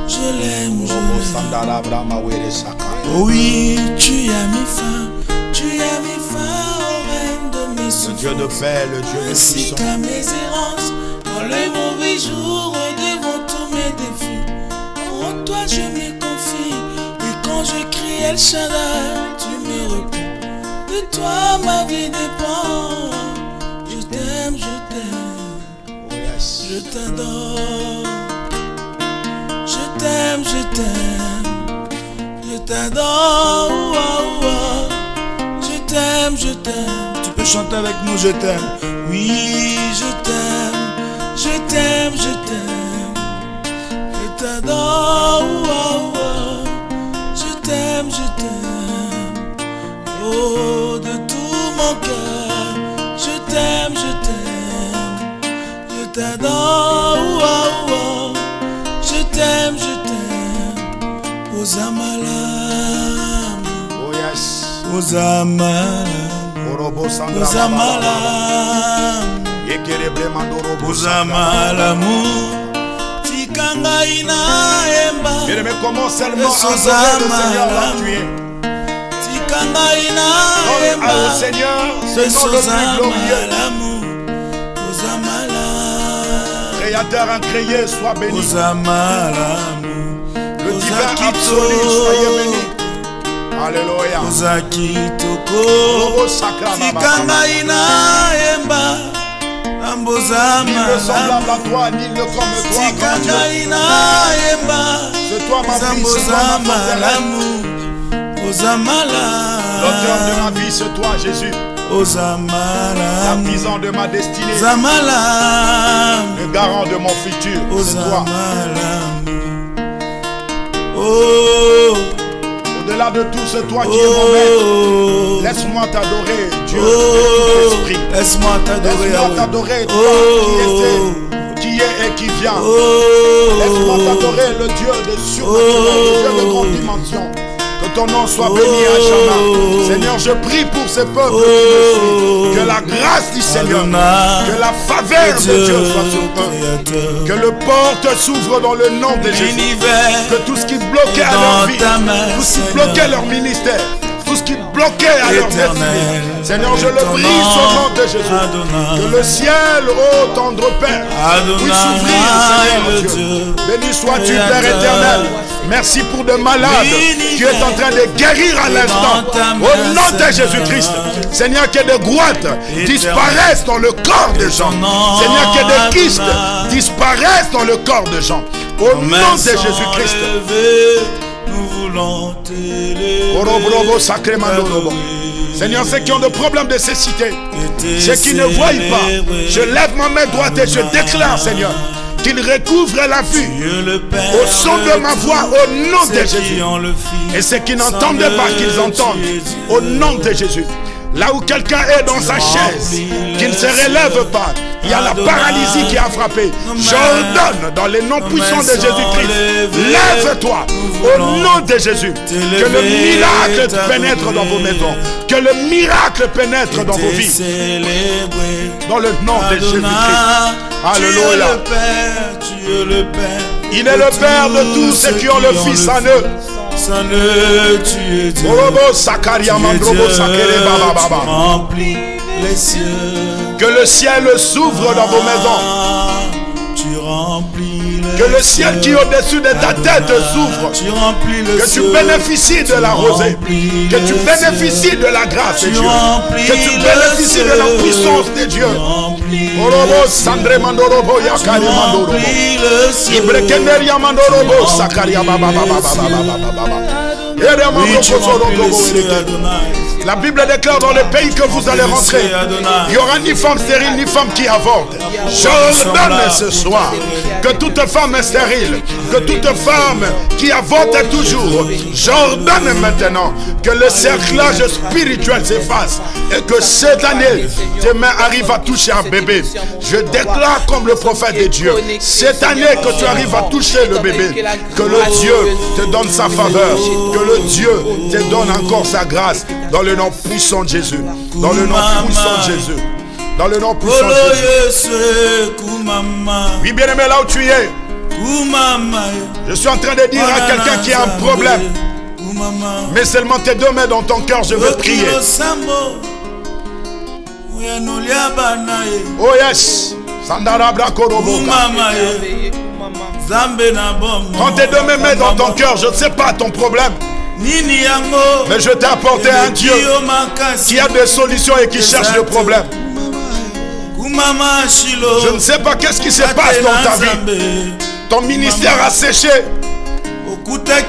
S3: Je l'aime, je l'aime. Oui, tu as mis fin au règne de mes souffrances.
S2: Le Dieu de paix, le Dieu de
S3: ainsi
S2: puissance.
S3: qu'à mes errances, dans les mauvais jours, devant tous mes défis. En toi je me confie, et quand je crie El Shaddai, tu me réponds. De toi ma vie dépend. Je t'aime, je t'aime.
S2: Oh yes.
S3: Je t'adore. Je t'aime, je t'aime. Je t'adore. Oh, oh, oh. Je t'aime, je t'aime. Tu peux chanter avec nous, je t'aime. Oui, je t'aime. Je t'aime, je t'aime. Je t'adore. Oh, oh, oh. Je t'aime, je t'aime. Oh, de tout mon cœur. Je t'aime, je t'aime. Je t'adore. Oh, oh, oh. Je t'aime, je t'aime. Ozamalam.
S2: Oh yes.
S3: Ozamalam. Ozamalam. Ozamalamu. Tikanga ina emba.
S2: Bien-aimé, comment seulement adorer le Seigneur là tu es.
S3: Tikanga ina emba.
S2: Au Seigneur, ce nom le plus glorieux.
S3: Ozamalam.
S2: Créateur incréé, sois béni.
S3: Ozamalamu.
S2: Le divin absolu, soyez béni. Alléluia.
S3: Ozakitoko. Tikanga ina emba.
S2: Ni le semblable à toi, ni le comme toi.
S3: Tikanga ina emba.
S2: C'est toi ma vie, c'est toi ma paternelle. L'auteur de ma vie, c'est toi Jésus. L'artisan de ma destinée. Le garant de mon futur, c'est toi.
S3: Oh.
S2: Au-delà de tout, c'est toi qui es mon maître. Laisse-moi t'adorer, Dieu de tout esprit.
S3: Laisse-moi t'adorer,
S2: toi qui est et qui vient. Laisse-moi t'adorer, le Dieu de surnaturel, le Dieu de grande dimension. Que ton nom soit béni à jamais. Seigneur, je prie pour ce peuple qui me suit. Que la grâce du Seigneur, que la faveur de Dieu soit sur eux. Que le porte s'ouvre dans le nom de Jésus. Que tout ce qui bloquait à leur vie, tout ce qui bloquait leur ministère, tout ce qui bloquait à leur destinée, Seigneur, je le brise au nom de Jésus. Que le ciel, ô tendre Père, puisse s'ouvrir, Seigneur Dieu. Béni sois-tu, Père éternel. Merci pour de malades qui est en train de guérir à l'instant. Au nom de Jésus-Christ. Seigneur, que des grottes disparaissent dans le corps des gens. Seigneur, que des kystes disparaissent dans le corps des gens. Au nom de Jésus-Christ.
S3: Nous voulons
S2: Seigneur, ceux qui ont des problèmes de cécité, ceux qui ne voient pas, je lève ma main droite et je déclare, Seigneur, qu'ils recouvrent la vue au son de ma voix, au nom de Jésus. Et ceux qui n'entendaient pas, qu'ils entendent au nom de Jésus. Là où quelqu'un est dans sa chaise, qu'il ne se relève pas, il y a la paralysie qui a frappé. J'ordonne dans les noms puissants de Jésus-Christ, lève-toi au nom de Jésus. Que le miracle pénètre dans vos maisons. Que le miracle pénètre dans vos vies. Dans le nom de Jésus-Christ. Alléluia. Il est le Père de tous ceux qui ont le Fils en eux. Que le ciel s'ouvre dans vos maisons. Que le ciel qui est au-dessus de ta tête s'ouvre. Que tu bénéficies de la rosée. Que tu bénéficies de la grâce de Dieu. Que tu bénéficies de la puissance de Dieu. La Bible déclare dans le pays que vous allez rentrer, il n'y aura ni femme stérile ni femme qui avorte. J'ordonne ce soir que toute femme stérile, que toute femme qui avorte toujours, j'ordonne maintenant que le cerclage spirituel s'efface et que cette année, tes mains arrivent à toucher un bébé. Je déclare comme le prophète de Dieu, cette année que tu arrives à toucher le bébé, que le Dieu te donne sa faveur, que le Dieu te donne encore sa grâce, dans le nom puissant de Jésus, dans le nom puissant de Jésus, dans le nom puissant de Jésus. Oui, bien-aimé, là où tu es, je suis en train de dire à quelqu'un qui a un problème, mais seulement tes deux mains dans ton cœur, je veux prier. Oh yes, quand tes deux mains dans ton cœur, je ne sais pas ton problème, mais je t'ai apporté un Dieu qui a des solutions et qui cherche le problème. Je ne sais pas qu'est-ce qui se passe dans ta vie. Ton ministère a séché.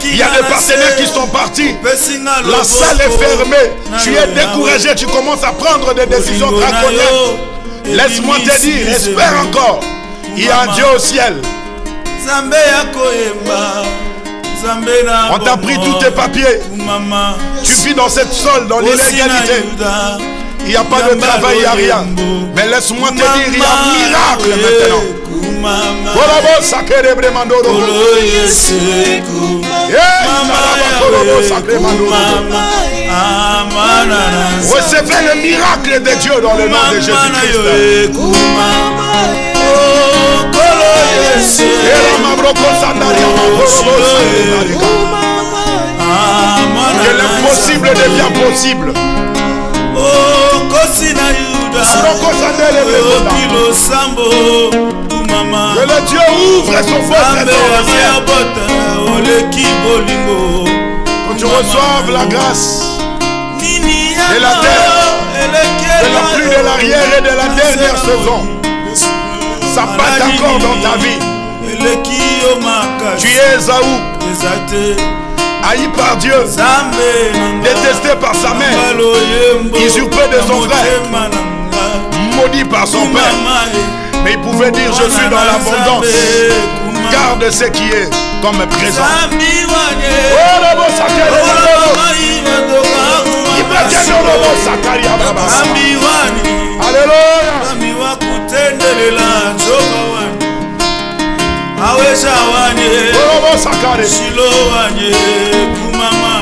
S2: Il y a des partenaires qui sont partis. La salle est fermée. Tu es découragé. Tu commences à prendre des décisions draconiennes. Laisse-moi te dire, espère encore. Il y a un Dieu au ciel. On t'a pris tous tes papiers. Tu vis dans cette sol, dans l'illégalité. Il n'y a pas de travail, il n'y a rien. Mais laisse-moi te dire, il y a un miracle maintenant. Recevez le miracle de Dieu dans le nom de Jésus-Christ. Que l'impossible devient possible. Que le Dieu ouvre son ventre. Quand tu reçoives la grâce de la terre, de la pluie de l'arrière et de la dernière saison, ça bat encore dans ta vie. Tu es Ésaü, haï par Dieu, détesté par sa mère, usurpé de son frère, maudit par son père. Mais il pouvait dire, je suis dans l'abondance. Garde ce qui est comme présent.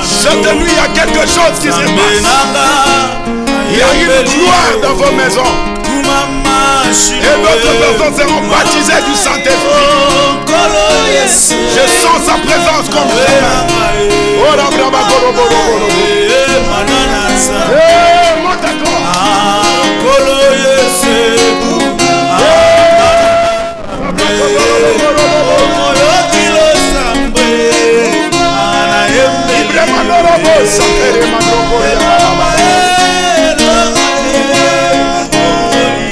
S2: Cette nuit, il y a quelque chose qui se passe. Il y a une gloire dans vos maisons. Et d'autres personnes seront baptisées du Saint-Esprit. Je sens sa présence comme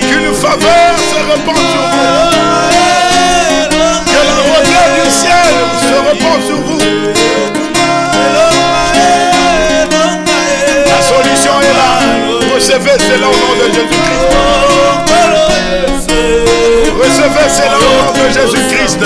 S2: qu'une faveur se répand sur vous. Que la rosée du ciel se répand sur vous. La solution est là. Recevez cela au nom de Jésus-Christ. Recevez cela au nom de de Jésus-Christ.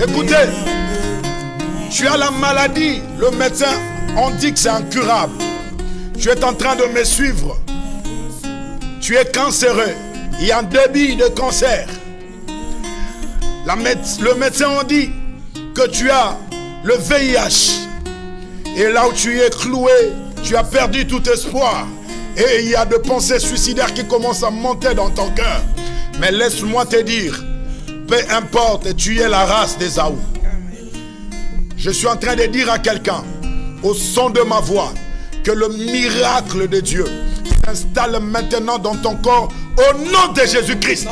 S2: Écoutez, tu as la maladie, le médecin, on dit que c'est incurable. Tu es en train de me suivre. Tu es cancéreux. Il y a un début de cancer. Le médecin on dit que tu as le VIH. Et là où tu es cloué, tu as perdu tout espoir. Et il y a des pensées suicidaires qui commencent à monter dans ton cœur. Mais laisse-moi te dire, peu importe, tu es la race d'Ésaü. Je suis en train de dire à quelqu'un, au son de ma voix, que le miracle de Dieu s'installe maintenant dans ton corps au nom de Jésus-Christ.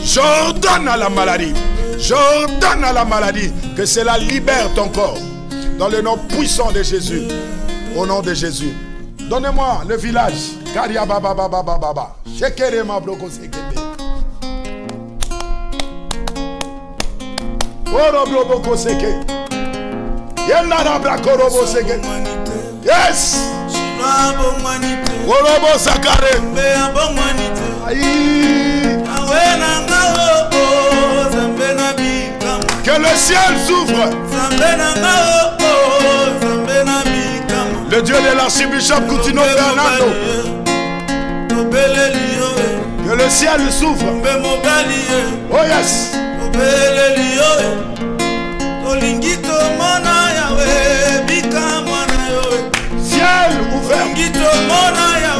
S2: J'ordonne à la maladie, j'ordonne à la maladie que cela libère ton corps. Dans le nom puissant de Jésus, au nom de Jésus. Donnez-moi le village. Karia baba baba baba. Shekere ma broko sekebe. Oro broko seke. Yenda brako robo seke. Yes. Orobo sakare. Que le ciel s'ouvre. Le Dieu de l'archibishop Coutinho Fernando. Que le ciel s'ouvre. Oh yes. Ciel ouvert.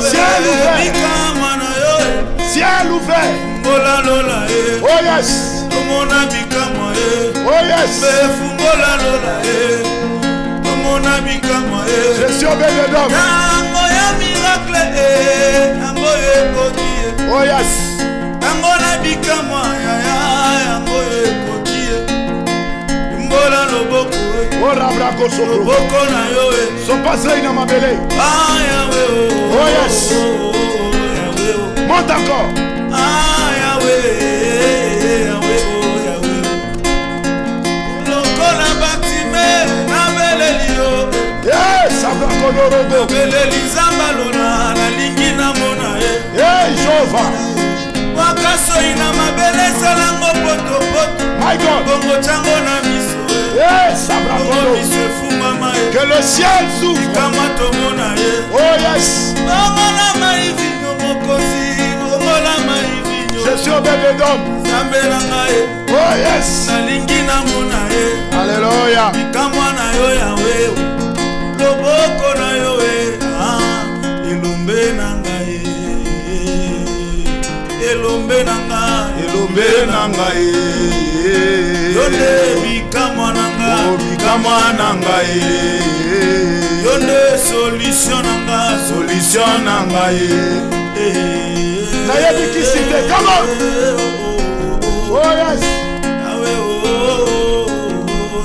S2: Ciel ouvert. Ciel ouvert. Oh yes. Oh yes. Je suis obéi de l'homme. Oh yes. Oh Rabrako Soko. Son passé n'a ma belé. Oh yes. Monte encore. Yes, Abrakodorobo. Hey, Jehovah. My God. Que le ciel s'ouvre. Oh yes. Je suis Obed-Edom. Oh yes. Alléluia.
S3: Elombe nanga yonde bikamwa nanga yonde solution nanga
S2: na yebi kisite come on oh yes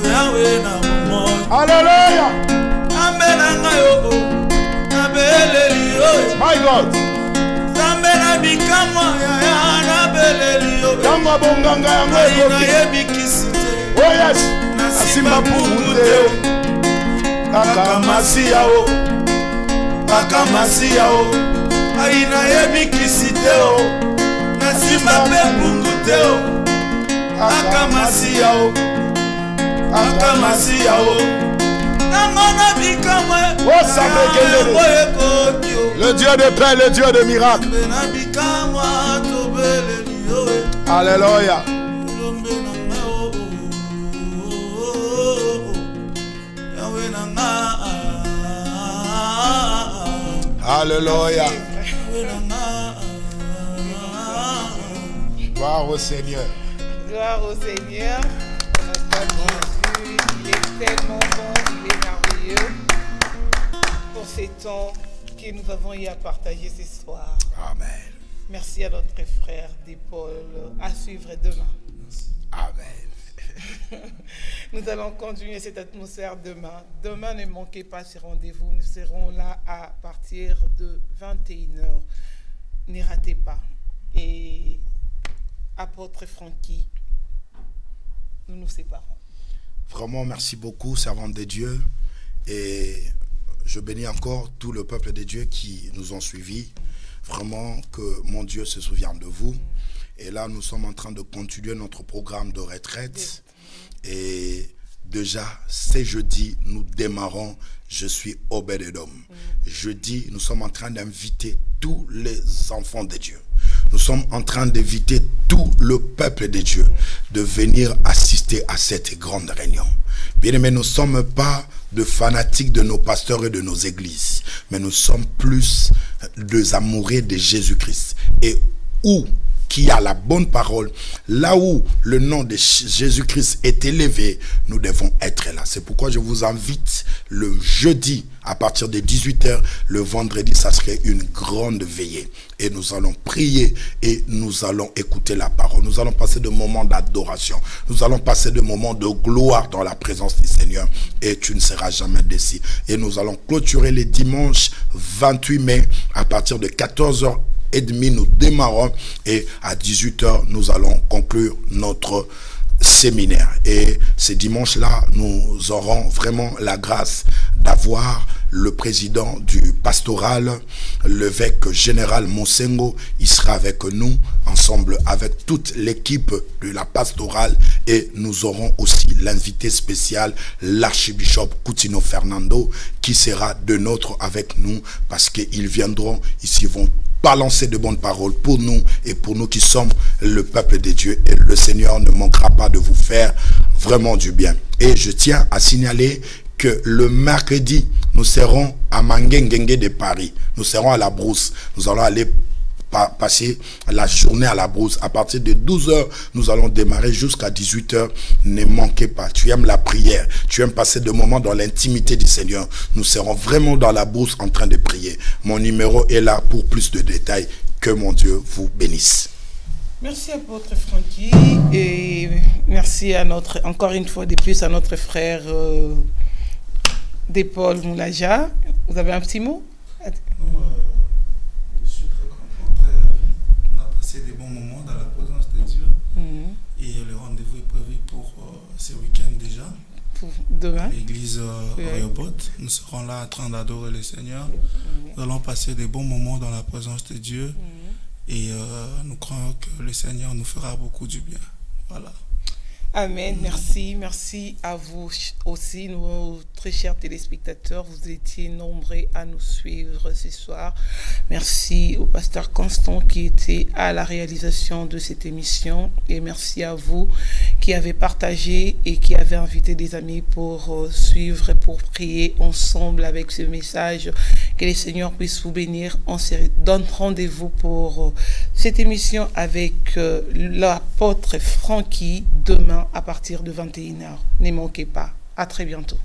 S3: Yahweh na mo
S2: hallelujah
S3: ambe nanga yo abeleli yo
S2: my God
S3: na bikamwa ya na beleli yo
S2: kama bonganga yango
S3: yebi kisite
S2: oh yes asimba pungute
S3: akamasi yao aina yebi kisite o nasimba pe pungute o akamasi yao namona bikamwa
S2: le Dieu de paix, le Dieu de miracle. Alléluia. Alléluia. Gloire au Seigneur.
S1: Gloire au Seigneur. Il est tellement bon, il est merveilleux pour ces temps que nous avons eu à partager ce soir.
S2: Amen.
S1: Merci à notre frère Paul. À suivre demain.
S2: Amen.
S1: Nous allons continuer cette atmosphère demain. Demain, ne manquez pas ce rendez-vous. Nous serons là à partir de 21h. N'y ratez pas. Et apôtre Francky, nous nous séparons.
S2: Vraiment, merci beaucoup, servante de Dieu. Et je bénis encore tout le peuple de Dieu qui nous ont suivis. Vraiment que mon Dieu se souvienne de vous. Et là, nous sommes en train de continuer notre programme de retraite. Et déjà, c'est jeudi, nous démarrons. Je suis Obed-Edom. Jeudi, nous sommes en train d'inviter tous les enfants de Dieu. Nous sommes en train d'inviter tout le peuple de Dieu de venir assister à cette grande réunion. Bien aimé, nous ne sommes pas de fanatiques de nos pasteurs et de nos églises, mais nous sommes plus des amoureux de Jésus-Christ. Et où qui a la bonne parole, là où le nom de Jésus-Christ est élevé, nous devons être là. C'est pourquoi je vous invite le jeudi à partir de 18h, le vendredi, ça serait une grande veillée. Et nous allons prier et nous allons écouter la parole. Nous allons passer de moments d'adoration. Nous allons passer de moments de gloire dans la présence du Seigneur. Et tu ne seras jamais déçu. Et nous allons clôturer les dimanches 28 mai à partir de 14h30. Nous démarrons et à 18h, nous allons conclure notre séminaire. Et ce dimanche-là, nous aurons vraiment la grâce d'avoir le président du pastoral, l'évêque général Monsengo. Il sera avec nous, ensemble avec toute l'équipe de la pastorale. Et nous aurons aussi l'invité spécial, l'archibishop Coutinho Fernando, qui sera de nôtre avec nous, parce qu'ils viendront ici, vont balancer de bonnes paroles pour nous et pour nous qui sommes le peuple de Dieu. Et le Seigneur ne manquera pas de vous faire vraiment du bien. Et je tiens à signaler que le mercredi, nous serons à Manguenguengue de Paris. Nous serons à la Brousse. Nous allons aller passer la journée à la Brousse. À partir de 12h, nous allons démarrer jusqu'à 18h. Ne manquez pas. Tu aimes la prière. Tu aimes passer des moments dans l'intimité du Seigneur. Nous serons vraiment dans la Brousse en train de prier. Mon numéro est là pour plus de détails. Que mon Dieu vous bénisse.
S1: Merci apôtre Francky et merci à notre, encore une fois de plus, à notre frère Paul Moulaja. Vous avez un petit mot?
S3: Je suis très content. On a passé des bons moments dans la présence de Dieu. Et le rendez-vous est prévu pour ce week-end déjà.
S1: Pour demain.
S3: L'église Rehoboth. Nous serons là en train d'adorer le Seigneur. Nous allons passer des bons moments dans la présence de Dieu. Et nous croyons que le Seigneur nous fera beaucoup du bien. Voilà.
S1: Amen, merci. Merci à vous aussi, nos très chers téléspectateurs. Vous étiez nombreux à nous suivre ce soir. Merci au pasteur Constant qui était à la réalisation de cette émission. Et merci à vous qui avez partagé et qui avez invité des amis pour suivre et pour prier ensemble avec ce message. Que le Seigneur puisse vous bénir. On se donne rendez-vous pour cette émission avec l'apôtre Francky demain à partir de 21h. Ne manquez pas. À très bientôt.